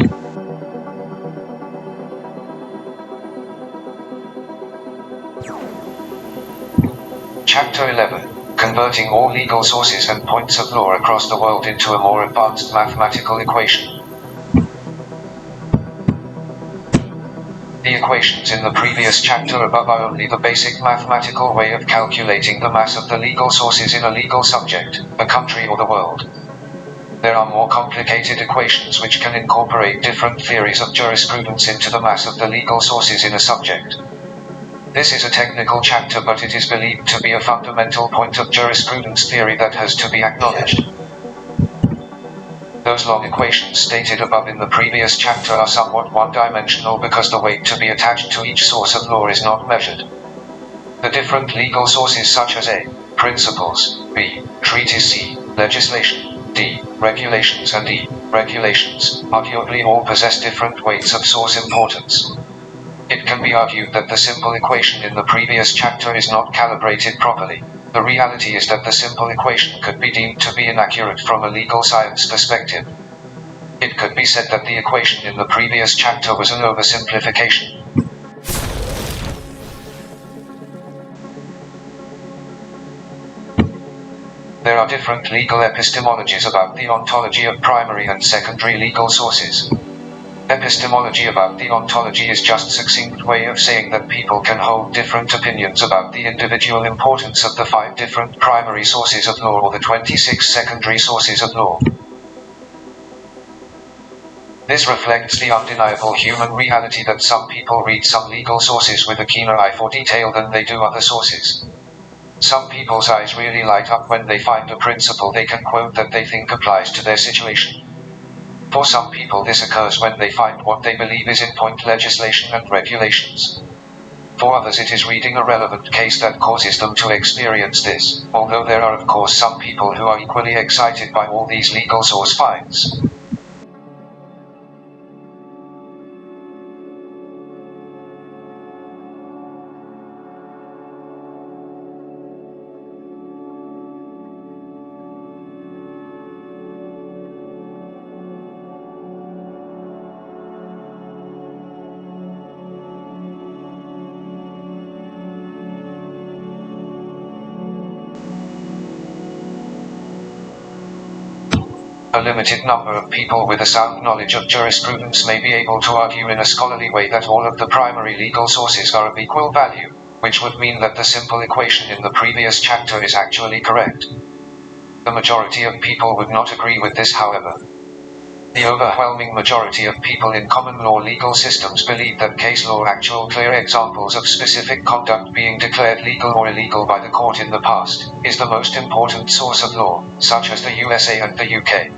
Chapter 11. Converting all legal sources and points of law across the world into a more advanced mathematical equation. The equations in the previous chapter above are only the basic mathematical way of calculating the mass of the legal sources in a legal subject, a country or the world. There are more complicated equations which can incorporate different theories of jurisprudence into the mass of the legal sources in a subject. This is a technical chapter, but it is believed to be a fundamental point of jurisprudence theory that has to be acknowledged. Those long equations stated above in the previous chapter are somewhat one-dimensional because the weight to be attached to each source of law is not measured. The different legal sources such as A. Principles, B. Treaties, C. Legislation, D. Regulations, and E. Regulations, arguably all possess different weights of source importance. It can be argued that the simple equation in the previous chapter is not calibrated properly. The reality is that the simple equation could be deemed to be inaccurate from a legal science perspective. It could be said that the equation in the previous chapter was an oversimplification. There are different legal epistemologies about the ontology of primary and secondary legal sources. Epistemology about the ontology is just a succinct way of saying that people can hold different opinions about the individual importance of the 5 different primary sources of law or the 26 secondary sources of law. This reflects the undeniable human reality that some people read some legal sources with a keener eye for detail than they do other sources. Some people's eyes really light up when they find a principle they can quote that they think applies to their situation. For some people this occurs when they find what they believe is in point legislation and regulations. For others it is reading a relevant case that causes them to experience this, although there are of course some people who are equally excited by all these legal source finds. A limited number of people with a sound knowledge of jurisprudence may be able to argue in a scholarly way that all of the primary legal sources are of equal value, which would mean that the simple equation in the previous chapter is actually correct. The majority of people would not agree with this, however. The overwhelming majority of people in common law legal systems believe that case law, actual clear examples of specific conduct being declared legal or illegal by the court in the past, is the most important source of law, such as the USA and the UK.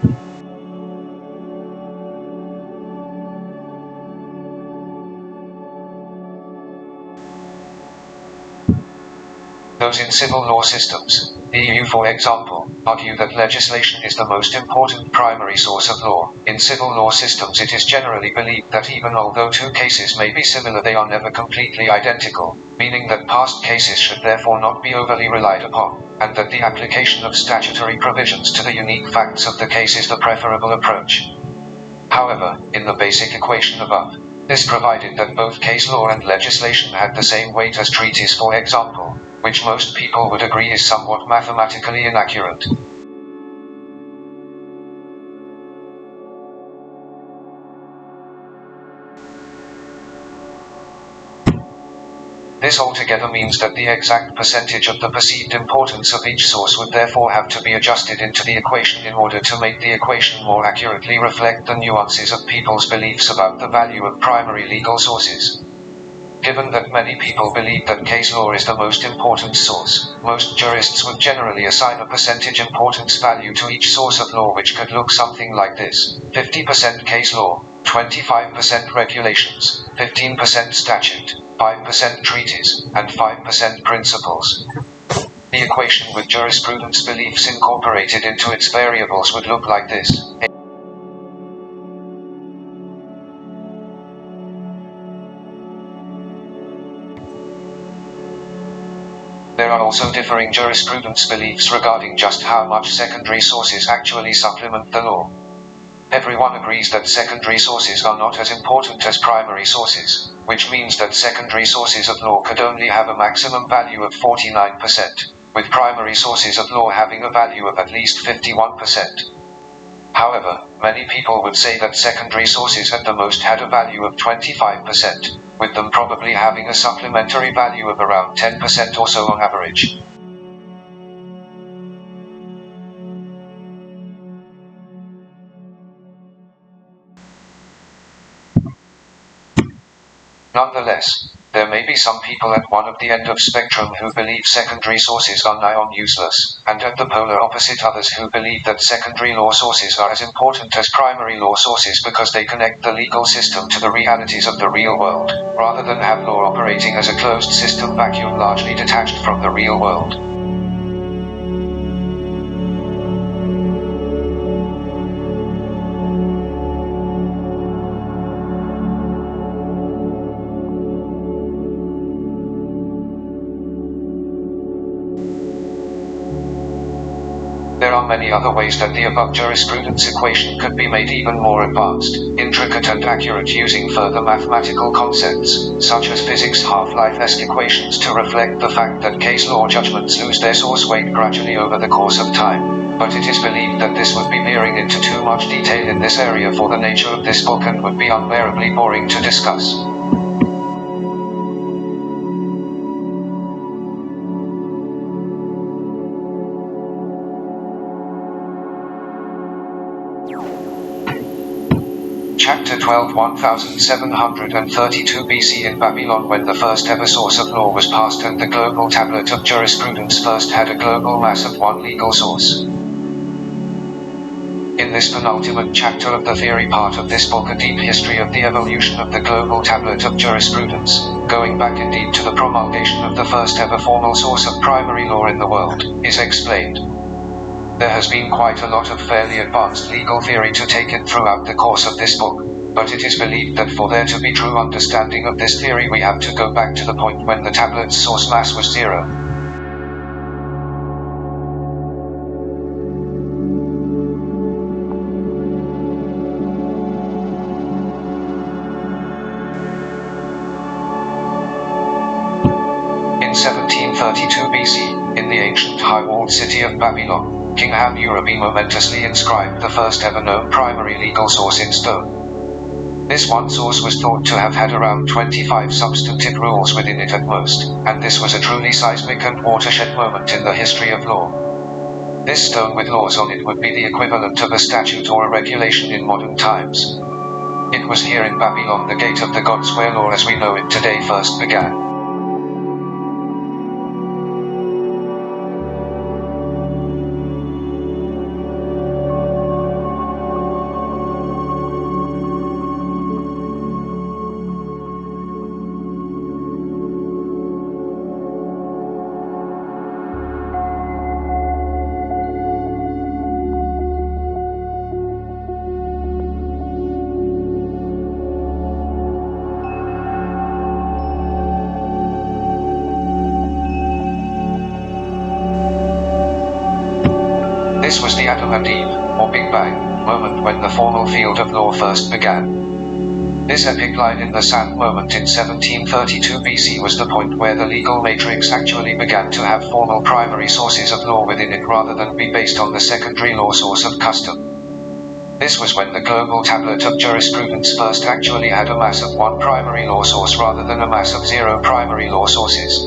Those in civil law systems, the EU for example, argue that legislation is the most important primary source of law. In civil law systems it is generally believed that even although two cases may be similar they are never completely identical, meaning that past cases should therefore not be overly relied upon, and that the application of statutory provisions to the unique facts of the case is the preferable approach. However, in the basic equation above, this provided that both case law and legislation had the same weight as treaties for example, which most people would agree is somewhat mathematically inaccurate. This altogether means that the exact percentage of the perceived importance of each source would therefore have to be adjusted into the equation in order to make the equation more accurately reflect the nuances of people's beliefs about the value of primary legal sources. Given that many people believe that case law is the most important source, most jurists would generally assign a percentage importance value to each source of law which could look something like this: 50% case law, 25% regulations, 15% statute, 5% treaties, and 5% principles. The equation with jurisprudence beliefs incorporated into its variables would look like this. There are also differing jurisprudence beliefs regarding just how much secondary sources actually supplement the law. Everyone agrees that secondary sources are not as important as primary sources, which means that secondary sources of law could only have a maximum value of 49%, with primary sources of law having a value of at least 51%. However, many people would say that secondary sources at the most had a value of 25%, with them probably having a supplementary value of around 10% or so on average. Nonetheless, there may be some people at one of the end of spectrum who believe secondary sources are nigh on useless, and at the polar opposite others who believe that secondary law sources are as important as primary law sources because they connect the legal system to the realities of the real world, rather than have law operating as a closed system vacuum largely detached from the real world. There are many other ways that the above jurisprudence equation could be made even more advanced, intricate and accurate using further mathematical concepts, such as physics half-life-esque equations to reflect the fact that case law judgments lose their source weight gradually over the course of time. But it is believed that this would be veering into too much detail in this area for the nature of this book and would be unbearably boring to discuss. Chapter 12 1732 BC in Babylon, when the first ever source of law was passed and the global tablet of jurisprudence first had a global mass of one legal source. In this penultimate chapter of the theory part of this book, a deep history of the evolution of the global tablet of jurisprudence, going back indeed to the promulgation of the first ever formal source of primary law in the world, is explained. There has been quite a lot of fairly advanced legal theory to take it throughout the course of this book, but it is believed that for there to be true understanding of this theory we have to go back to the point when the tablet's source mass was zero. In 1732 BC, in the ancient high-walled city of Babylon, King Hammurabi momentously inscribed the first ever known primary legal source in stone. This one source was thought to have had around 25 substantive rules within it at most, and this was a truly seismic and watershed moment in the history of law. This stone with laws on it would be the equivalent of a statute or a regulation in modern times. It was here in Babylon, the gate of the gods, where law as we know it today first began. This was the Adam and Eve, or Big Bang, moment when the formal field of law first began. This epic line in the sand moment in 1732 BC was the point where the legal matrix actually began to have formal primary sources of law within it rather than be based on the secondary law source of custom. This was when the global tablet of jurisprudence first actually had a mass of one primary law source rather than a mass of 0 primary law sources.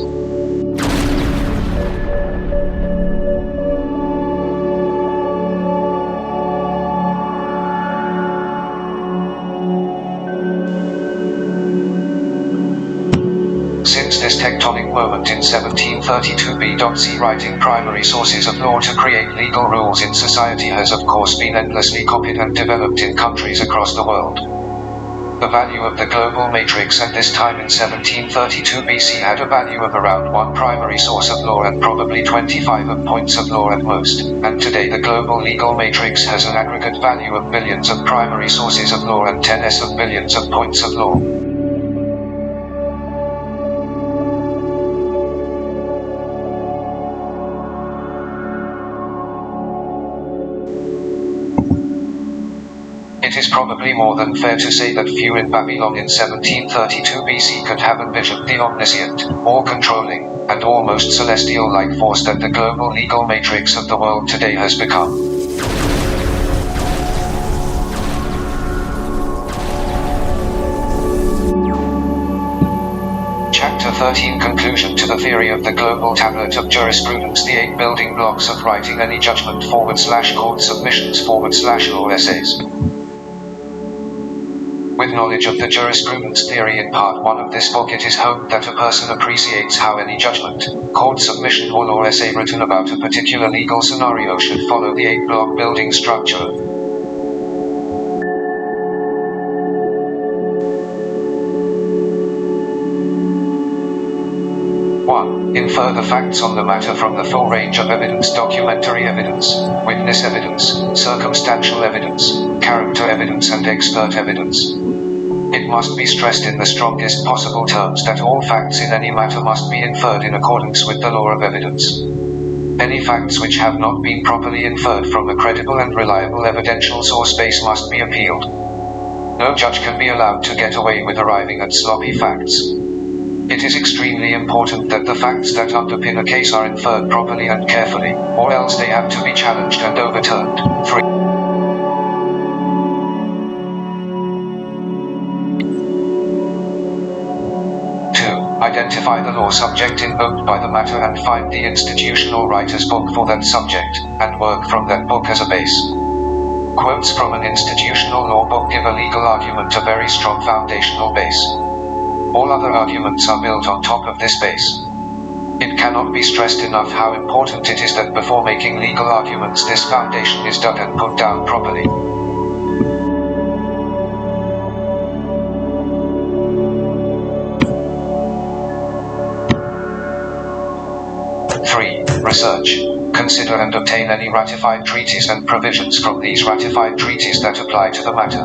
Since this tectonic moment in 1732 BC, writing primary sources of law to create legal rules in society has of course been endlessly copied and developed in countries across the world. The value of the global matrix at this time in 1732 BC had a value of around one primary source of law and probably 25 of points of law at most, and today the global legal matrix has an aggregate value of billions of primary sources of law and 10s of billions of points of law. It is probably more than fair to say that few in Babylon in 1732 BC could have envisioned the omniscient, all-controlling, and almost celestial-like force that the global legal matrix of the world today has become. Chapter 13 Conclusion to the theory of the global tablet of jurisprudence, the 8 building blocks of writing any judgment / court submissions / law essays. With knowledge of the jurisprudence theory in part 1 of this book, it is hoped that a person appreciates how any judgment, court submission or law essay written about a particular legal scenario should follow the 8-block building structure. 1. Infer the facts on the matter from the full range of evidence: documentary evidence, witness evidence, circumstantial evidence, character evidence and expert evidence. It must be stressed in the strongest possible terms that all facts in any matter must be inferred in accordance with the law of evidence. Any facts which have not been properly inferred from a credible and reliable evidential source base must be appealed. No judge can be allowed to get away with arriving at sloppy facts. It is extremely important that the facts that underpin a case are inferred properly and carefully, or else they have to be challenged and overturned. 3. Identify the law subject invoked by the matter and find the institutional writer's book for that subject, and work from that book as a base. Quotes from an institutional law book give a legal argument a very strong foundational base. All other arguments are built on top of this base. It cannot be stressed enough how important it is that before making legal arguments this foundation is dug and put down properly. 3. Research. Consider and obtain any ratified treaties and provisions from these ratified treaties that apply to the matter.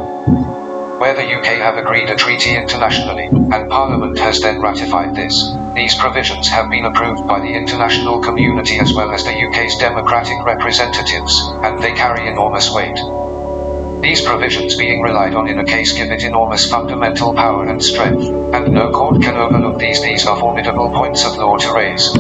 Where the UK have agreed a treaty internationally, and Parliament has then ratified this, these provisions have been approved by the international community as well as the UK's democratic representatives, and they carry enormous weight. These provisions being relied on in a case give it enormous fundamental power and strength, and no court can overlook these. These are formidable points of law to raise.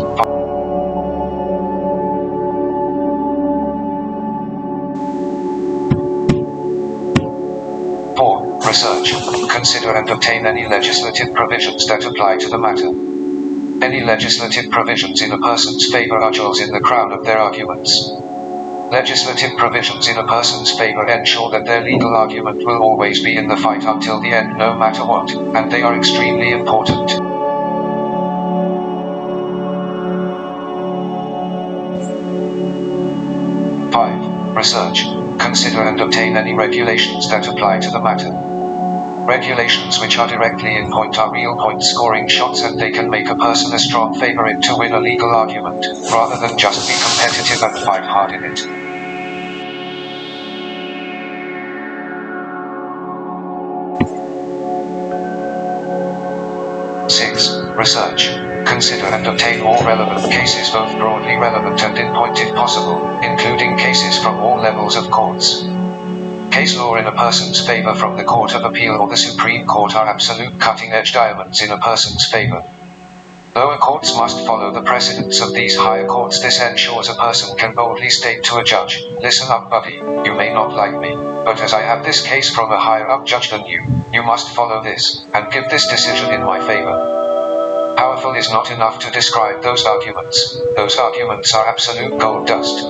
4. Research. Consider and obtain any legislative provisions that apply to the matter. Any legislative provisions in a person's favor are jewels in the crown of their arguments. Legislative provisions in a person's favor ensure that their legal argument will always be in the fight until the end, no matter what, and they are extremely important. 5. Research. Consider and obtain any regulations that apply to the matter. Regulations which are directly in point are real point scoring shots, and they can make a person a strong favorite to win a legal argument, rather than just be competitive and fight hard in it. 6. Research. consider and obtain all relevant cases, both broadly relevant and in point if possible, including cases from all levels of courts. Case law in a person's favor from the Court of Appeal or the Supreme Court are absolute cutting-edge diamonds in a person's favor. Lower courts must follow the precedents of these higher courts. This ensures a person can boldly state to a judge, "Listen up, buddy, you may not like me, but as I have this case from a higher up judge than you must follow this, and give this decision in my favor." Powerful is not enough to describe those arguments. Those arguments are absolute gold dust.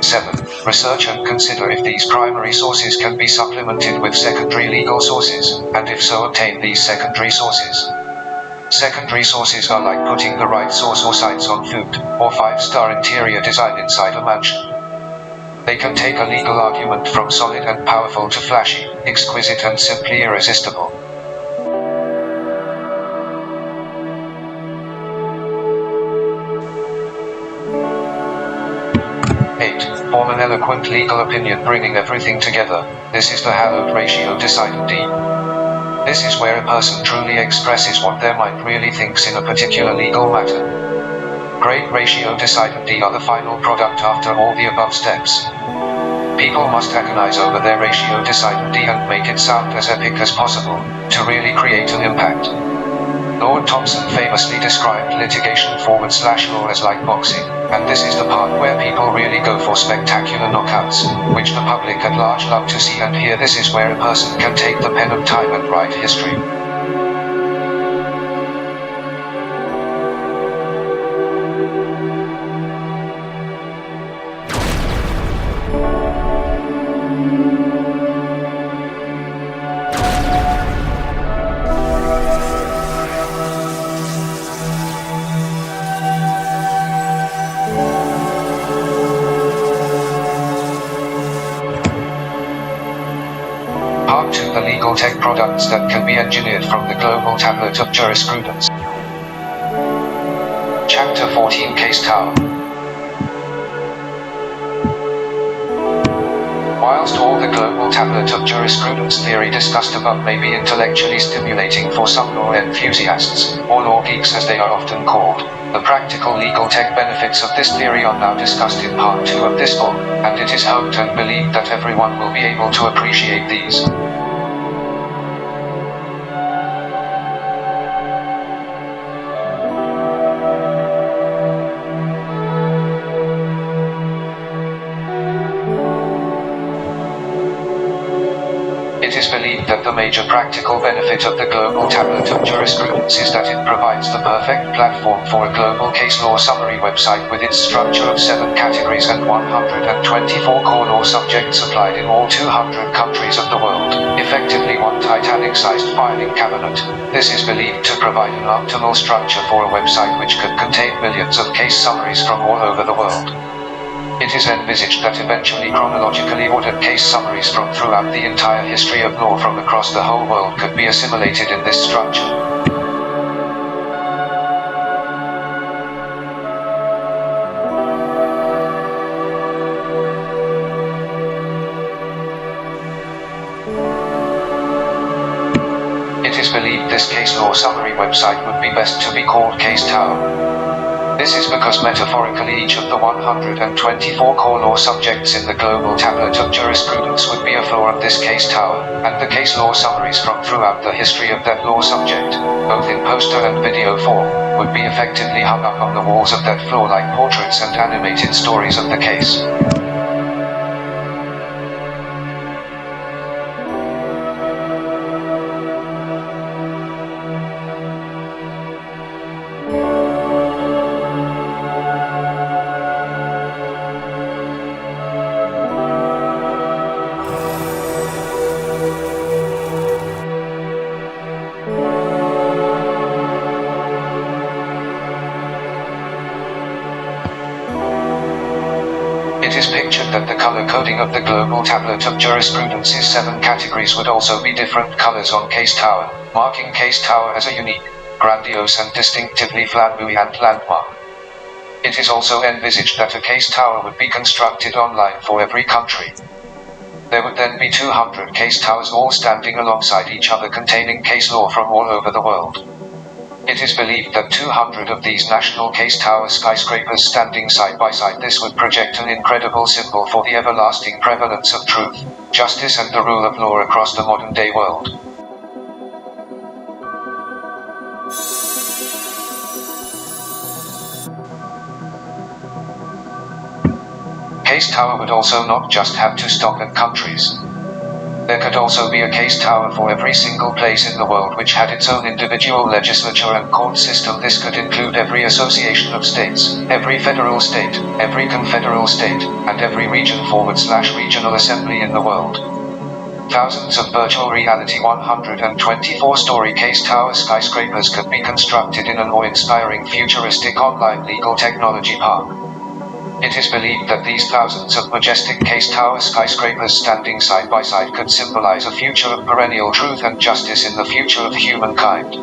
7. Research and consider if these primary sources can be supplemented with secondary legal sources, and if so, obtain these secondary sources. Secondary sources are like putting the right sauce or sites on food, or 5-star interior design inside a mansion. They can take a legal argument from solid and powerful to flashy, exquisite and simply irresistible. Form an eloquent legal opinion bringing everything together. This is the hallowed ratio decidandi. This is where a person truly expresses what their mind really thinks in a particular legal matter. Great ratio decidandi are the final product after all the above steps. People must agonize over their ratio decidandi and make it sound as epic as possible, to really create an impact. Lord Thompson famously described litigation/law as like boxing, and this is the part where people really go for spectacular knockouts, which the public at large love to see and hear. This is where a person can take the pen of time and write history. Part 2. The legal tech products that can be engineered from the global tablet of jurisprudence. Chapter 14. Case Tower. Whilst all the global tablet of jurisprudence theory discussed above may be intellectually stimulating for some law enthusiasts, or law geeks as they are often called, the practical legal tech benefits of this theory are now discussed in part 2 of this book, and it is hoped and believed that everyone will be able to appreciate these. It is believed that the major practical benefit of the global tablet of jurisprudence is that it provides the perfect platform for a global case law summary website with its structure of 7 categories and 124 core law subjects applied in all 200 countries of the world, effectively one Titanic-sized filing cabinet. This is believed to provide an optimal structure for a website which could contain millions of case summaries from all over the world. It is envisaged that eventually chronologically ordered case summaries from throughout the entire history of law from across the whole world could be assimilated in this structure. It is believed this case law summary website would be best to be called Case Tower. This is because metaphorically each of the 124 core law subjects in the global tablet of jurisprudence would be a floor of this case tower, and the case law summaries from throughout the history of that law subject, both in poster and video form, would be effectively hung up on the walls of that floor like portraits and animated stories of the case. It is pictured that the color coding of the global tablet of jurisprudence's 7 categories would also be different colors on Case Tower, marking Case Tower as a unique, grandiose and distinctively flamboyant landmark. It is also envisaged that a Case Tower would be constructed online for every country. There would then be 200 case towers all standing alongside each other containing case law from all over the world. It is believed that 200 of these national case tower skyscrapers standing side by side, this would project an incredible symbol for the everlasting prevalence of truth, justice and the rule of law across the modern-day world. Case tower would also not just have to stop at countries. There could also be a case tower for every single place in the world which had its own individual legislature and court system. This could include every association of states, every federal state, every confederal state, and every region/regional assembly in the world. Thousands of virtual reality 124-story case tower skyscrapers could be constructed in an awe-inspiring futuristic online legal technology park. It is believed that these thousands of majestic case tower skyscrapers standing side by side could symbolize a future of perennial truth and justice in the future of humankind.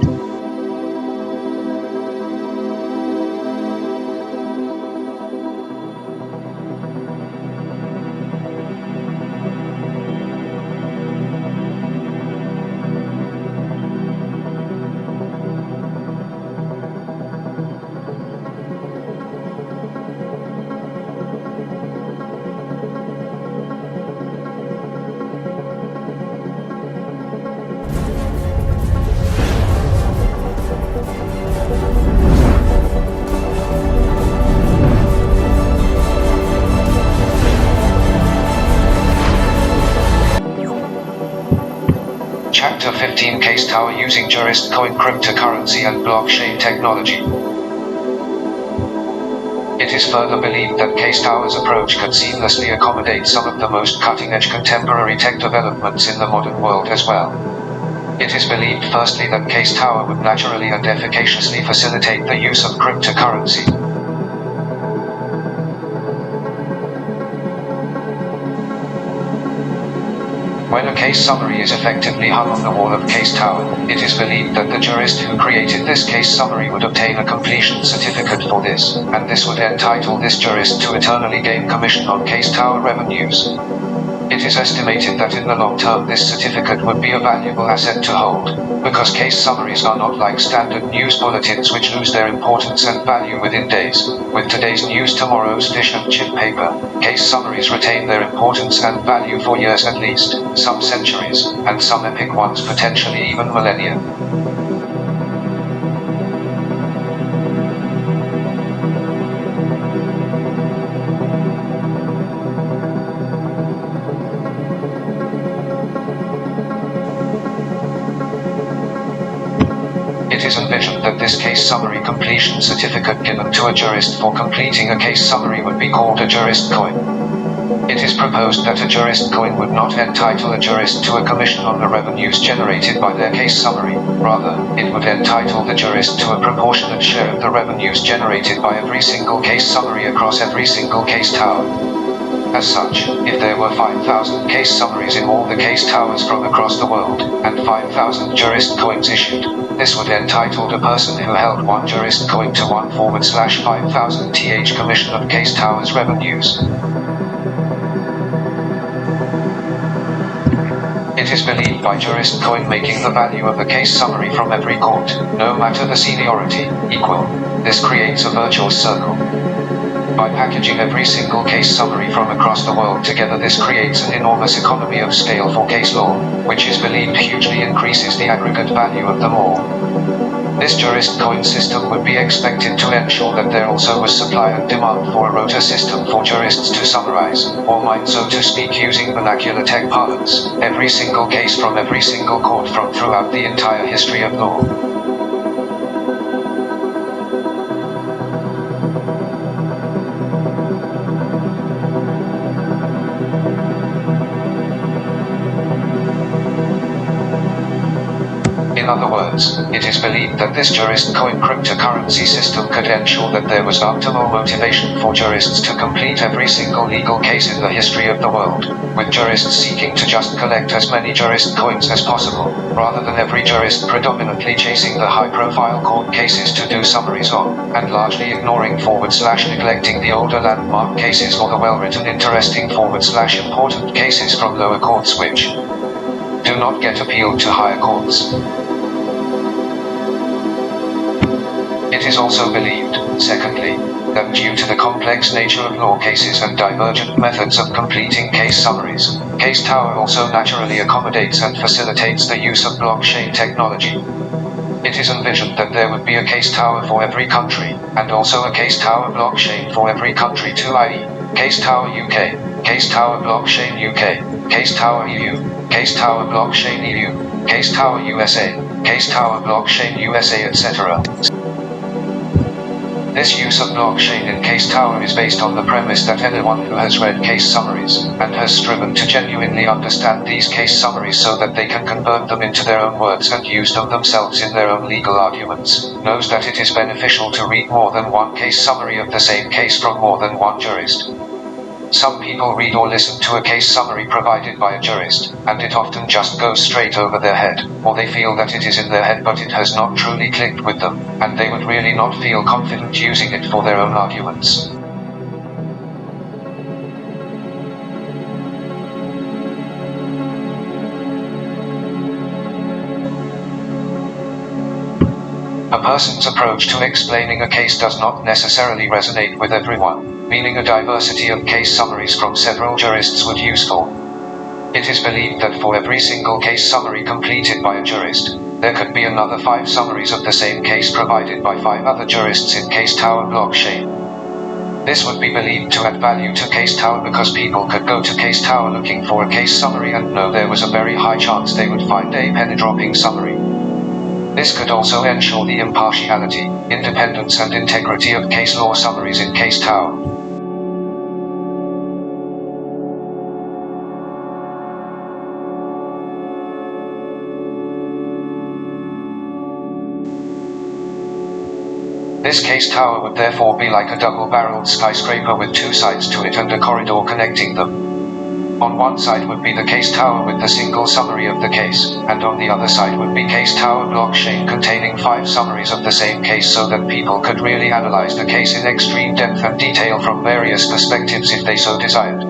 Chapter 15 Case Tower using Jurisprudence cryptocurrency and blockchain technology. It is further believed that Case Tower's approach could seamlessly accommodate some of the most cutting-edge contemporary tech developments in the modern world as well. It is believed firstly that Case Tower would naturally and efficaciously facilitate the use of cryptocurrency. When a case summary is effectively hung on the wall of Case Tower, it is believed that the jurist who created this case summary would obtain a completion certificate for this, and this would entitle this jurist to eternally gain commission on Case Tower revenues. It is estimated that in the long term this certificate would be a valuable asset to hold, because case summaries are not like standard news bulletins which lose their importance and value within days. With today's news, tomorrow's fish and chip paper, case summaries retain their importance and value for years at least, some centuries, and some epic ones potentially even millennia. It is envisioned that this case summary completion certificate given to a jurist for completing a case summary would be called a jurist coin. It is proposed that a jurist coin would not entitle a jurist to a commission on the revenues generated by their case summary. Rather, it would entitle the jurist to a proportionate share of the revenues generated by every single case summary across every single case tower. As such, if there were 5,000 case summaries in all the case towers from across the world, and 5,000 jurist coins issued, this would entitle a person who held one jurist coin to 1/5,000 th commission of case towers revenues. It is believed by jurist coin making the value of a case summary from every court, no matter the seniority, equal. This creates a virtuous circle. By packaging every single case summary from across the world together, this creates an enormous economy of scale for case law, which is believed hugely increases the aggregate value of them all. This jurist coin system would be expected to ensure that there also was supply and demand for a rota system for jurists to summarize, or mine so to speak using vernacular tech parlance, every single case from every single court from throughout the entire history of law. In other words, it is believed that this jurist coin cryptocurrency system could ensure that there was optimal motivation for jurists to complete every single legal case in the history of the world, with jurists seeking to just collect as many jurist coins as possible, rather than every jurist predominantly chasing the high-profile court cases to do summaries on, and largely ignoring /neglecting the older landmark cases or the well-written interesting /important cases from lower courts which do not get appealed to higher courts. It is also believed, secondly, that due to the complex nature of law cases and divergent methods of completing case summaries, Case Tower also naturally accommodates and facilitates the use of blockchain technology. It is envisioned that there would be a Case Tower for every country, and also a Case Tower blockchain for every country too, i.e., Case Tower UK, Case Tower blockchain UK, Case Tower EU, Case Tower blockchain EU, Case Tower USA, Case Tower blockchain USA, etc. This use of blockchain in Case Tower is based on the premise that anyone who has read case summaries, and has striven to genuinely understand these case summaries so that they can convert them into their own words and use them themselves in their own legal arguments, knows that it is beneficial to read more than one case summary of the same case from more than one jurist. Some people read or listen to a case summary provided by a jurist, and it often just goes straight over their head, or they feel that it is in their head but it has not truly clicked with them, and they would really not feel confident using it for their own arguments. A person's approach to explaining a case does not necessarily resonate with everyone, meaning a diversity of case summaries from several jurists would be useful. It is believed that for every single case summary completed by a jurist, there could be another 5 summaries of the same case provided by 5 other jurists in Case Tower blockchain. This would be believed to add value to Case Tower because people could go to Case Tower looking for a case summary and know there was a very high chance they would find a penny-dropping summary. This could also ensure the impartiality, independence and integrity of case law summaries in Case Tower. This Case Tower would therefore be like a double-barreled skyscraper with 2 sides to it and a corridor connecting them. On one side would be the Case Tower with the single summary of the case, and on the other side would be Case Tower blockchain containing 5 summaries of the same case so that people could really analyze the case in extreme depth and detail from various perspectives if they so desired.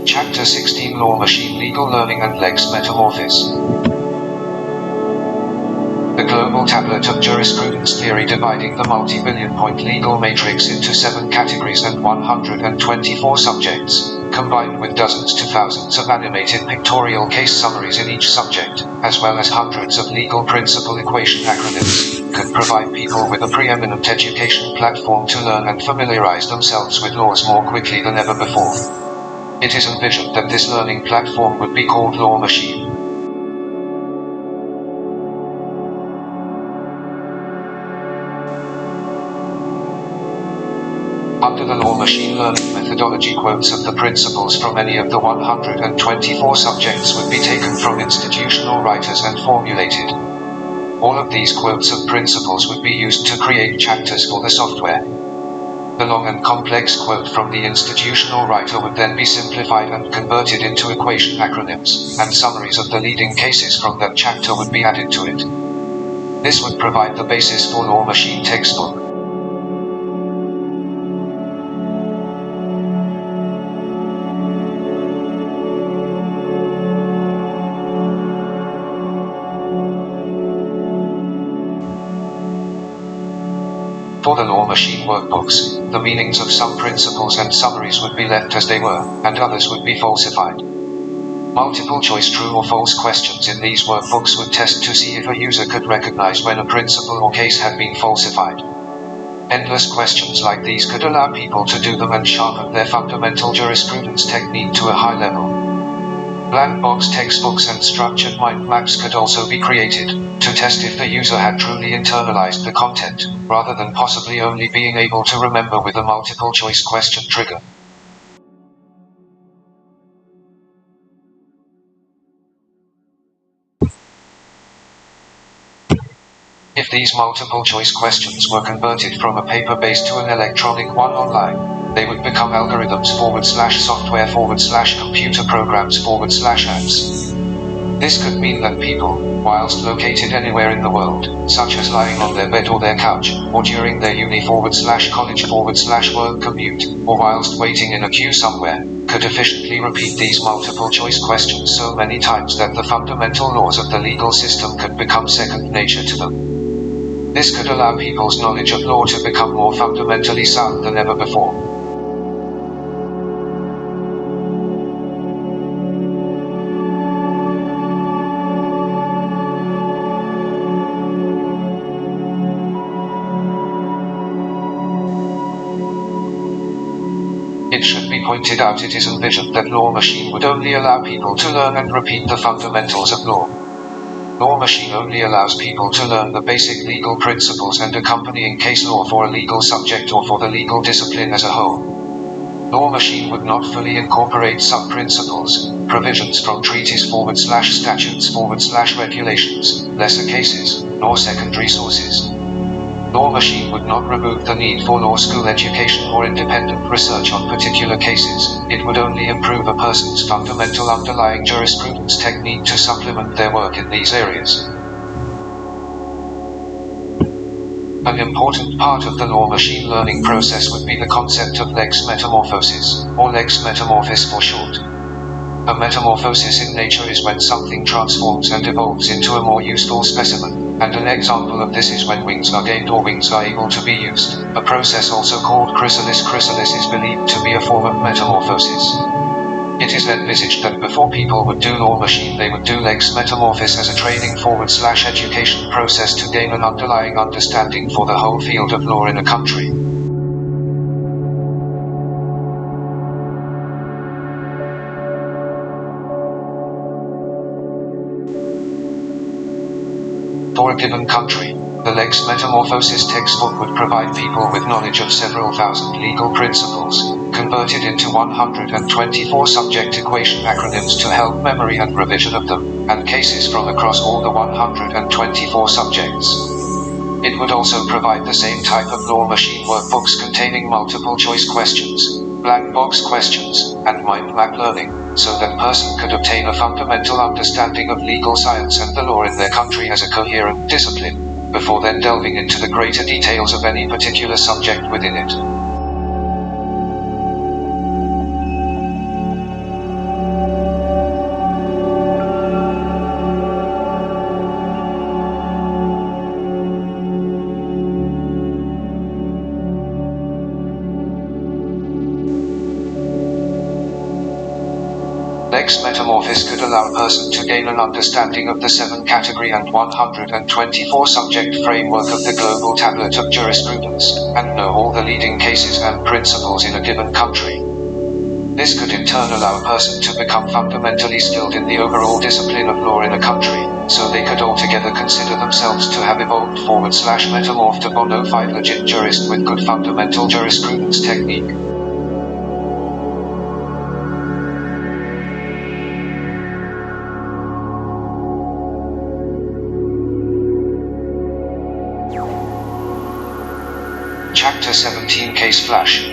Chapter 16 Law Machine Legal Learning and Lex Metamorphosis. The global tablet of jurisprudence theory dividing the multi-billion-point legal matrix into 7 categories and 124 subjects, combined with dozens to thousands of animated pictorial case summaries in each subject, as well as hundreds of legal principle equation acronyms, could provide people with a preeminent education platform to learn and familiarize themselves with laws more quickly than ever before. It is envisioned that this learning platform would be called Law Machine. Under the Law Machine learning methodology, quotes of the principles from any of the 124 subjects would be taken from institutional writers and formulated. All of these quotes of principles would be used to create chapters for the software. The long and complex quote from the institutional writer would then be simplified and converted into equation acronyms, and summaries of the leading cases from that chapter would be added to it. This would provide the basis for Law Machine textbook. For the Law Machine workbooks, the meanings of some principles and summaries would be left as they were, and others would be falsified. Multiple choice true or false questions in these workbooks would test to see if a user could recognize when a principle or case had been falsified. Endless questions like these could allow people to do them and sharpen their fundamental jurisprudence technique to a high level. Blank box textbooks and structured mind maps could also be created. to test if the user had truly internalized the content, rather than possibly only being able to remember with a multiple choice question trigger. If these multiple choice questions were converted from a paper-based to an electronic one online, they would become algorithms/software/computer programs/apps. This could mean that people, whilst located anywhere in the world, such as lying on their bed or their couch, or during their uni/college/work commute, or whilst waiting in a queue somewhere, could efficiently repeat these multiple choice questions so many times that the fundamental laws of the legal system could become second nature to them. This could allow people's knowledge of law to become more fundamentally sound than ever before. It should be pointed out it is envisioned that Law Machine would only allow people to learn and repeat the fundamentals of law. Law Machine only allows people to learn the basic legal principles and accompanying case law for a legal subject or for the legal discipline as a whole. Law Machine would not fully incorporate sub-principles, provisions from treaties/statutes/regulations, lesser cases, nor secondary sources. Law Machine would not remove the need for law school education or independent research on particular cases. It would only improve a person's fundamental underlying jurisprudence technique to supplement their work in these areas. An important part of the law machine learning process would be the concept of lex metamorphosis, or lex metamorphis for short. A metamorphosis in nature is when something transforms and evolves into a more useful specimen, and an example of this is when wings are gained or wings are able to be used, a process also called chrysalis. Chrysalis is believed to be a form of metamorphosis. It is envisaged that before people would do law machine they would do lex metamorphis as a training/education process to gain an underlying understanding for the whole field of law in a country. For a given country, the lex metamorphosis textbook would provide people with knowledge of several thousand legal principles, converted into 124 subject equation acronyms to help memory and revision of them, and cases from across all the 124 subjects. It would also provide the same type of law machine workbooks containing multiple choice questions, black box questions, and mind map learning, so that person could obtain a fundamental understanding of legal science and the law in their country as a coherent discipline, before then delving into the greater details of any particular subject within it. Lex metamorphis could allow a person to gain an understanding of the 7-category and 124 subject framework of the global tablet of jurisprudence, and know all the leading cases and principles in a given country. This could in turn allow a person to become fundamentally skilled in the overall discipline of law in a country, so they could altogether consider themselves to have evolved /metamorphed a bona fide legit jurist with good fundamental jurisprudence technique. Chapter 17 Case Flash.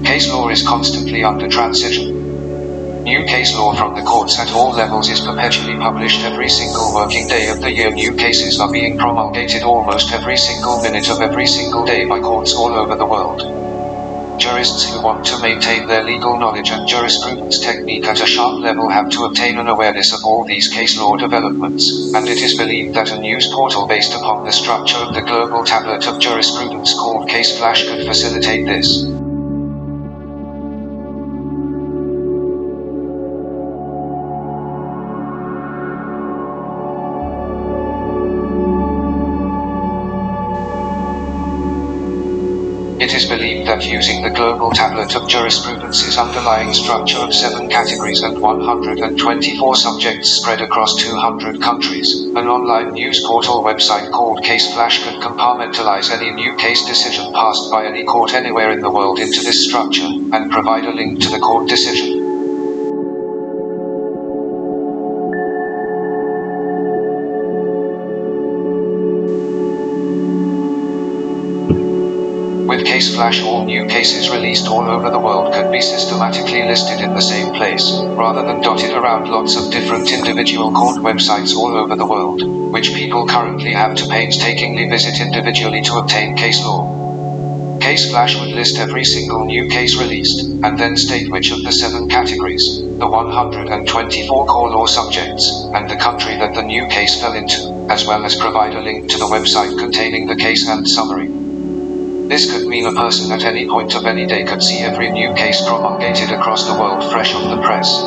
Case law is constantly under transition. New case law from the courts at all levels is perpetually published every single working day of the year. New cases are being promulgated almost every single minute of every single day by courts all over the world. Jurists who want to maintain their legal knowledge and jurisprudence technique at a sharp level have to obtain an awareness of all these case law developments, and it is believed that a news portal based upon the structure of the global tablet of jurisprudence called Case Flash could facilitate this. It is believed that using the global tablet of jurisprudence's underlying structure of 7 categories and 124 subjects spread across 200 countries, an online news portal website called CaseFlash could compartmentalize any new case decision passed by any court anywhere in the world into this structure, and provide a link to the court decision. With CaseFlash, all new cases released all over the world could be systematically listed in the same place, rather than dotted around lots of different individual court websites all over the world, which people currently have to painstakingly visit individually to obtain case law. CaseFlash would list every single new case released, and then state which of the 7 categories, the 124 core law subjects, and the country that the new case fell into, as well as provide a link to the website containing the case and summary. This could mean a person at any point of any day could see every new case promulgated across the world fresh off the press.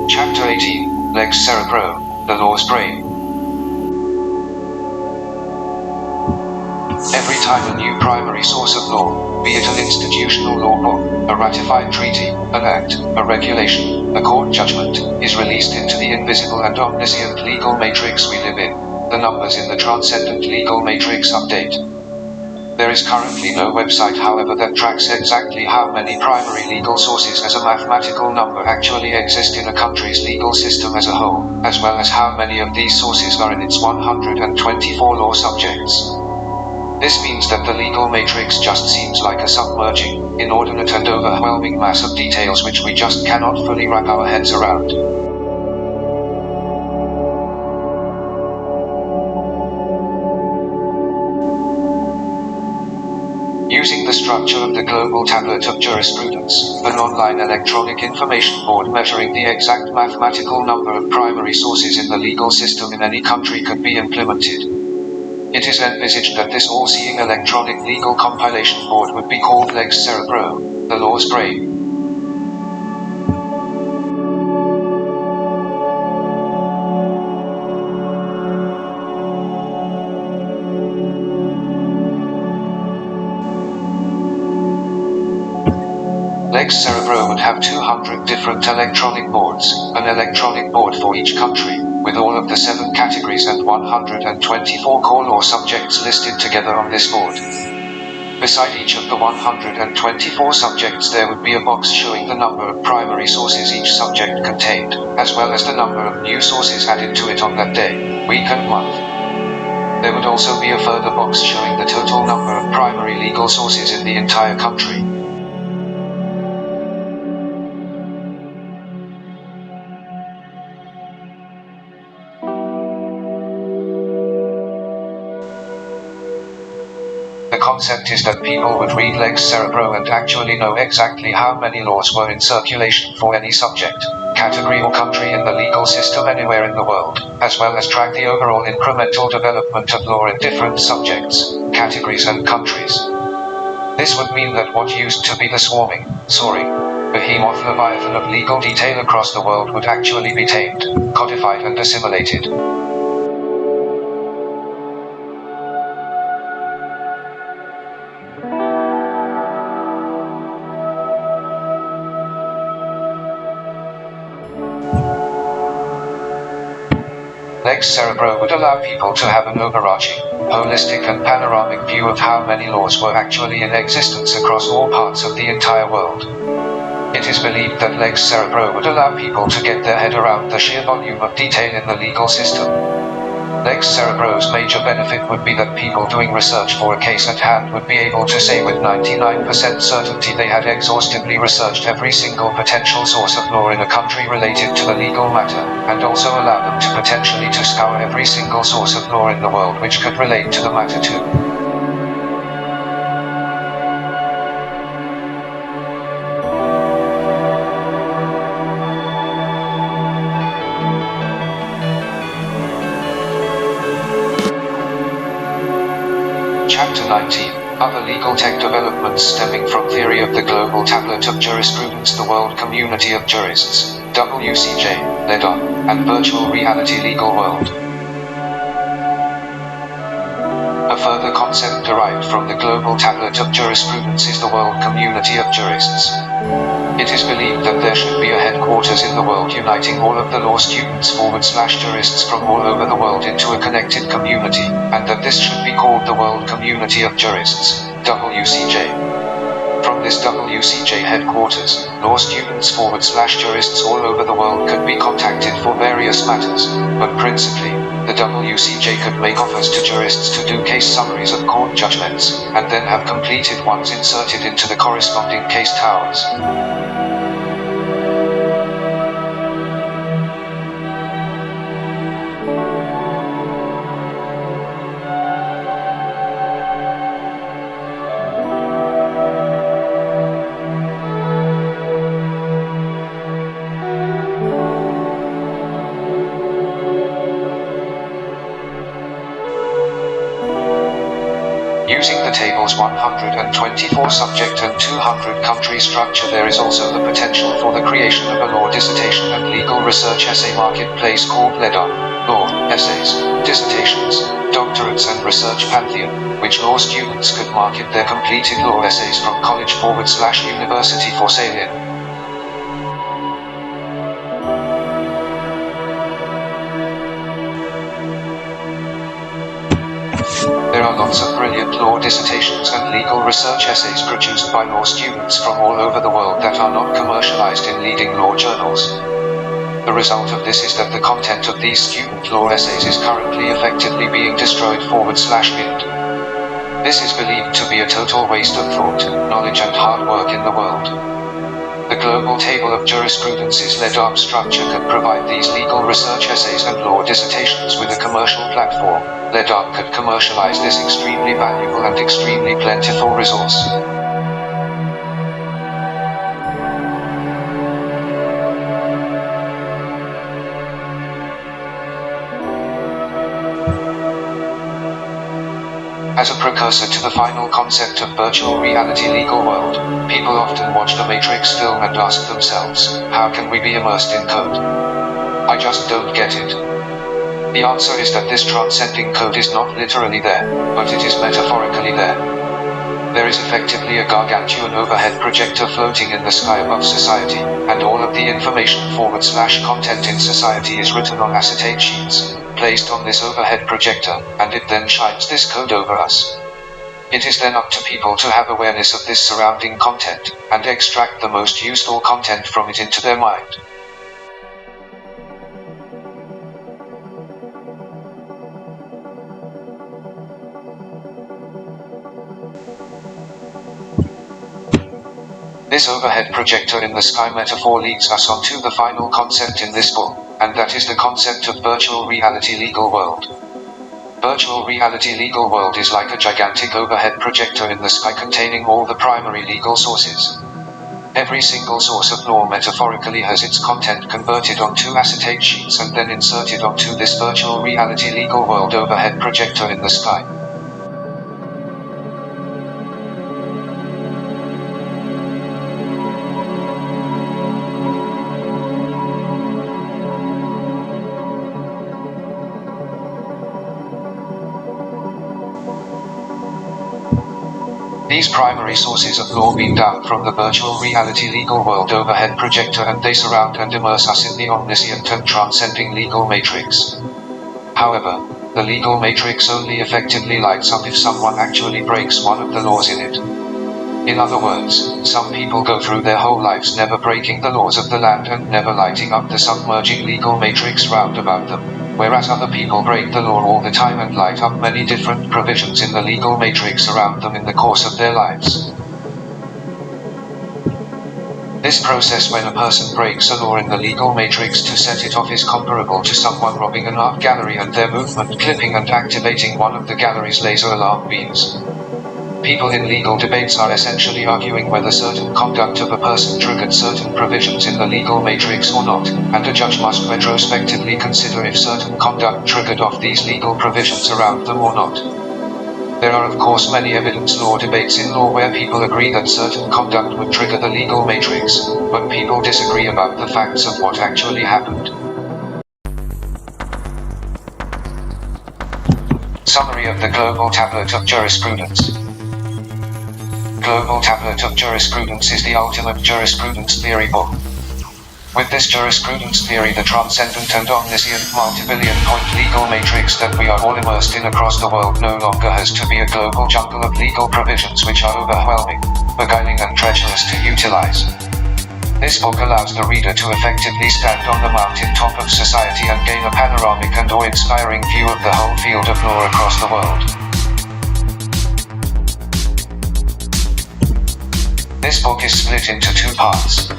Chapter 18, Lex Cerebro, the law's brain. Every time a new primary source of law, be it an institutional law book, a ratified treaty, an act, a regulation, a court judgment, is released into the invisible and omniscient legal matrix we live in, the numbers in the transcendent legal matrix update. There is currently no website, however, that tracks exactly how many primary legal sources as a mathematical number actually exist in a country's legal system as a whole, as well as how many of these sources are in its 124 law subjects. This means that the legal matrix just seems like a submerging, inordinate and overwhelming mass of details which we just cannot fully wrap our heads around. Using the structure of the global tablet of jurisprudence, an online electronic information board measuring the exact mathematical number of primary sources in the legal system in any country could be implemented. It is envisaged that this all-seeing electronic legal compilation board would be called Lex Cerebro, the law's brain. Lex Cerebro would have 200 different electronic boards, an electronic board for each country, with all of the 7 categories and 124 core law subjects listed together on this board. Beside each of the 124 subjects there would be a box showing the number of primary sources each subject contained, as well as the number of new sources added to it on that day, week and month. There would also be a further box showing the total number of primary legal sources in the entire country. The concept is that people would read Lex Cerebro and actually know exactly how many laws were in circulation for any subject, category or country in the legal system anywhere in the world, as well as track the overall incremental development of law in different subjects, categories and countries. This would mean that what used to be the soaring behemoth leviathan of legal detail across the world would actually be tamed, codified and assimilated. Lex Cerebro would allow people to have an overarching, holistic and panoramic view of how many laws were actually in existence across all parts of the entire world. It is believed that Lex Cerebro would allow people to get their head around the sheer volume of detail in the legal system. Lex Cerebro's major benefit would be that people doing research for a case at hand would be able to say with 99% certainty they had exhaustively researched every single potential source of law in a country related to the legal matter, and also allow them to potentially to scour every single source of law in the world which could relate to the matter too. Chapter 19. Other legal tech developments stemming from theory of the global tablet of jurisprudence, the World Community of Jurists, WCJ, LEDA, and Virtual Reality Legal World. A further concept derived from the global tablet of jurisprudence is the World Community of Jurists. It is believed that there should be a headquarters in the world uniting all of the law students / jurists from all over the world into a connected community, and that this should be called the World Community of Jurists, WCJ. From this WCJ headquarters, law students / jurists all over the world could be contacted for various matters, but principally, the WCJ could make offers to jurists to do case summaries of court judgments, and then have completed ones inserted into the corresponding case towers. Using the table's 124 subject and 200 country structure, there is also the potential for the creation of a law dissertation and legal research essay marketplace called LEDA, Law, Essays, Dissertations, Doctorates and Research Pantheon, which law students could market their completed law essays from college / university for sale in. There are lots of brilliant law dissertations and legal research essays produced by law students from all over the world that are not commercialized in leading law journals. The result of this is that the content of these student law essays is currently effectively being destroyed / binned. This is believed to be a total waste of thought, knowledge and hard work in the world. The global table of jurisprudence's LEDA structure can provide these legal research essays and law dissertations with a commercial platform. LEDA could commercialize this extremely valuable and extremely plentiful resource. As a precursor to the final concept of virtual reality legal world, people often watch the Matrix film and ask themselves, how can we be immersed in code? I just don't get it. The answer is that this transcending code is not literally there, but it is metaphorically there. There is effectively a gargantuan overhead projector floating in the sky above society, and all of the information / content in society is written on acetate sheets, placed on this overhead projector, and it then shines this code over us. It is then up to people to have awareness of this surrounding content, and extract the most useful content from it into their mind. This overhead projector in the sky metaphor leads us on to the final concept in this book, and that is the concept of virtual reality legal world. Virtual reality legal world is like a gigantic overhead projector in the sky containing all the primary legal sources. Every single source of law metaphorically has its content converted onto acetate sheets and then inserted onto this virtual reality legal world overhead projector in the sky. These primary sources of law beam down from the virtual reality legal world overhead projector, and they surround and immerse us in the omniscient and transcending legal matrix. However, the legal matrix only effectively lights up if someone actually breaks one of the laws in it. In other words, some people go through their whole lives never breaking the laws of the land and never lighting up the submerging legal matrix round about them, whereas other people break the law all the time and light up many different provisions in the legal matrix around them in the course of their lives. This process when a person breaks a law in the legal matrix to set it off is comparable to someone robbing an art gallery and their movement clipping and activating one of the gallery's laser alarm beams. People in legal debates are essentially arguing whether certain conduct of a person triggered certain provisions in the legal matrix or not, and a judge must retrospectively consider if certain conduct triggered off these legal provisions around them or not. There are of course many evidence law debates in law where people agree that certain conduct would trigger the legal matrix, but people disagree about the facts of what actually happened. Summary of the Global Tablet of Jurisprudence. Global Tablet of Jurisprudence is the ultimate jurisprudence theory book. With this jurisprudence theory, the transcendent and omniscient multi-billion-point legal matrix that we are all immersed in across the world no longer has to be a global jungle of legal provisions which are overwhelming, beguiling and treacherous to utilize. This book allows the reader to effectively stand on the mountain top of society and gain a panoramic and awe-inspiring view of the whole field of law across the world. This book is split into two parts.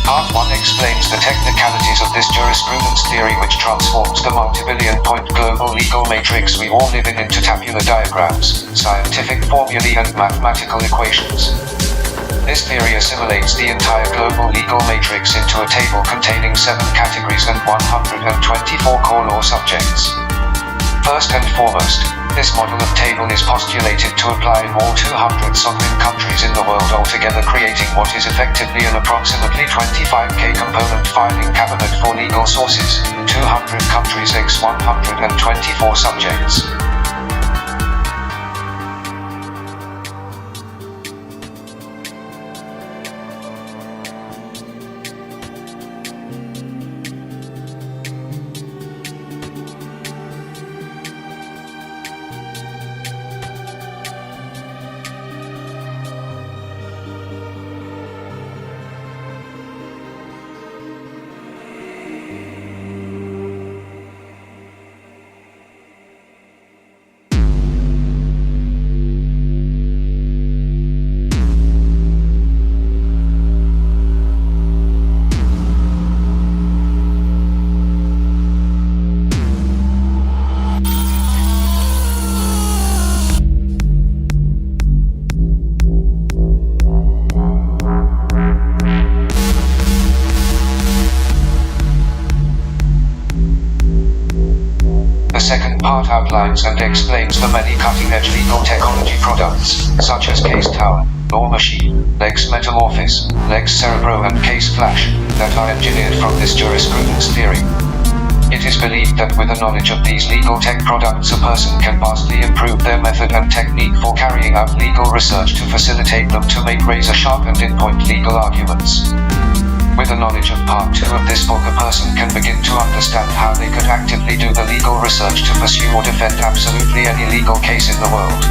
Part 1 explains the technicalities of this jurisprudence theory which transforms the multi-billion-point global legal matrix we all live in into tabular diagrams, scientific formulae and mathematical equations. This theory assimilates the entire global legal matrix into a table containing 7 categories and 124 core law subjects. First and foremost, this model of table is postulated to apply in all 200 sovereign countries in the world altogether, creating what is effectively an approximately 25k component filing cabinet for legal sources, 200 countries x 124 subjects. The second part outlines and explains the many cutting-edge legal technology products, such as Case Tower, Law Machine, Lex Metamorphosis, Lex Cerebro and Case Flash, that are engineered from this jurisprudence theory. It is believed that with a knowledge of these legal tech products, a person can vastly improve their method and technique for carrying out legal research to facilitate them to make razor-sharp and in-point legal arguments. With the knowledge of part 2 of this book, a person can begin to understand how they could actively do the legal research to pursue or defend absolutely any legal case in the world.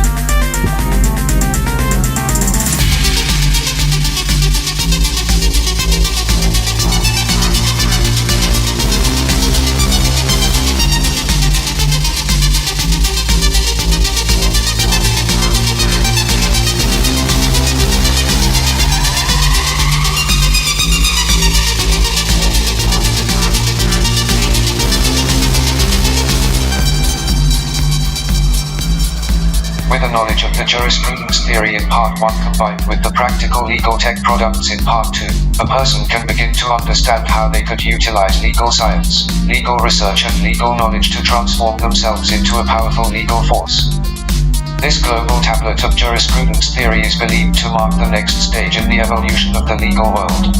With the knowledge of the jurisprudence theory in part 1 combined with the practical legal tech products in part 2, a person can begin to understand how they could utilize legal science, legal research and legal knowledge to transform themselves into a powerful legal force. This global tablet of jurisprudence theory is believed to mark the next stage in the evolution of the legal world.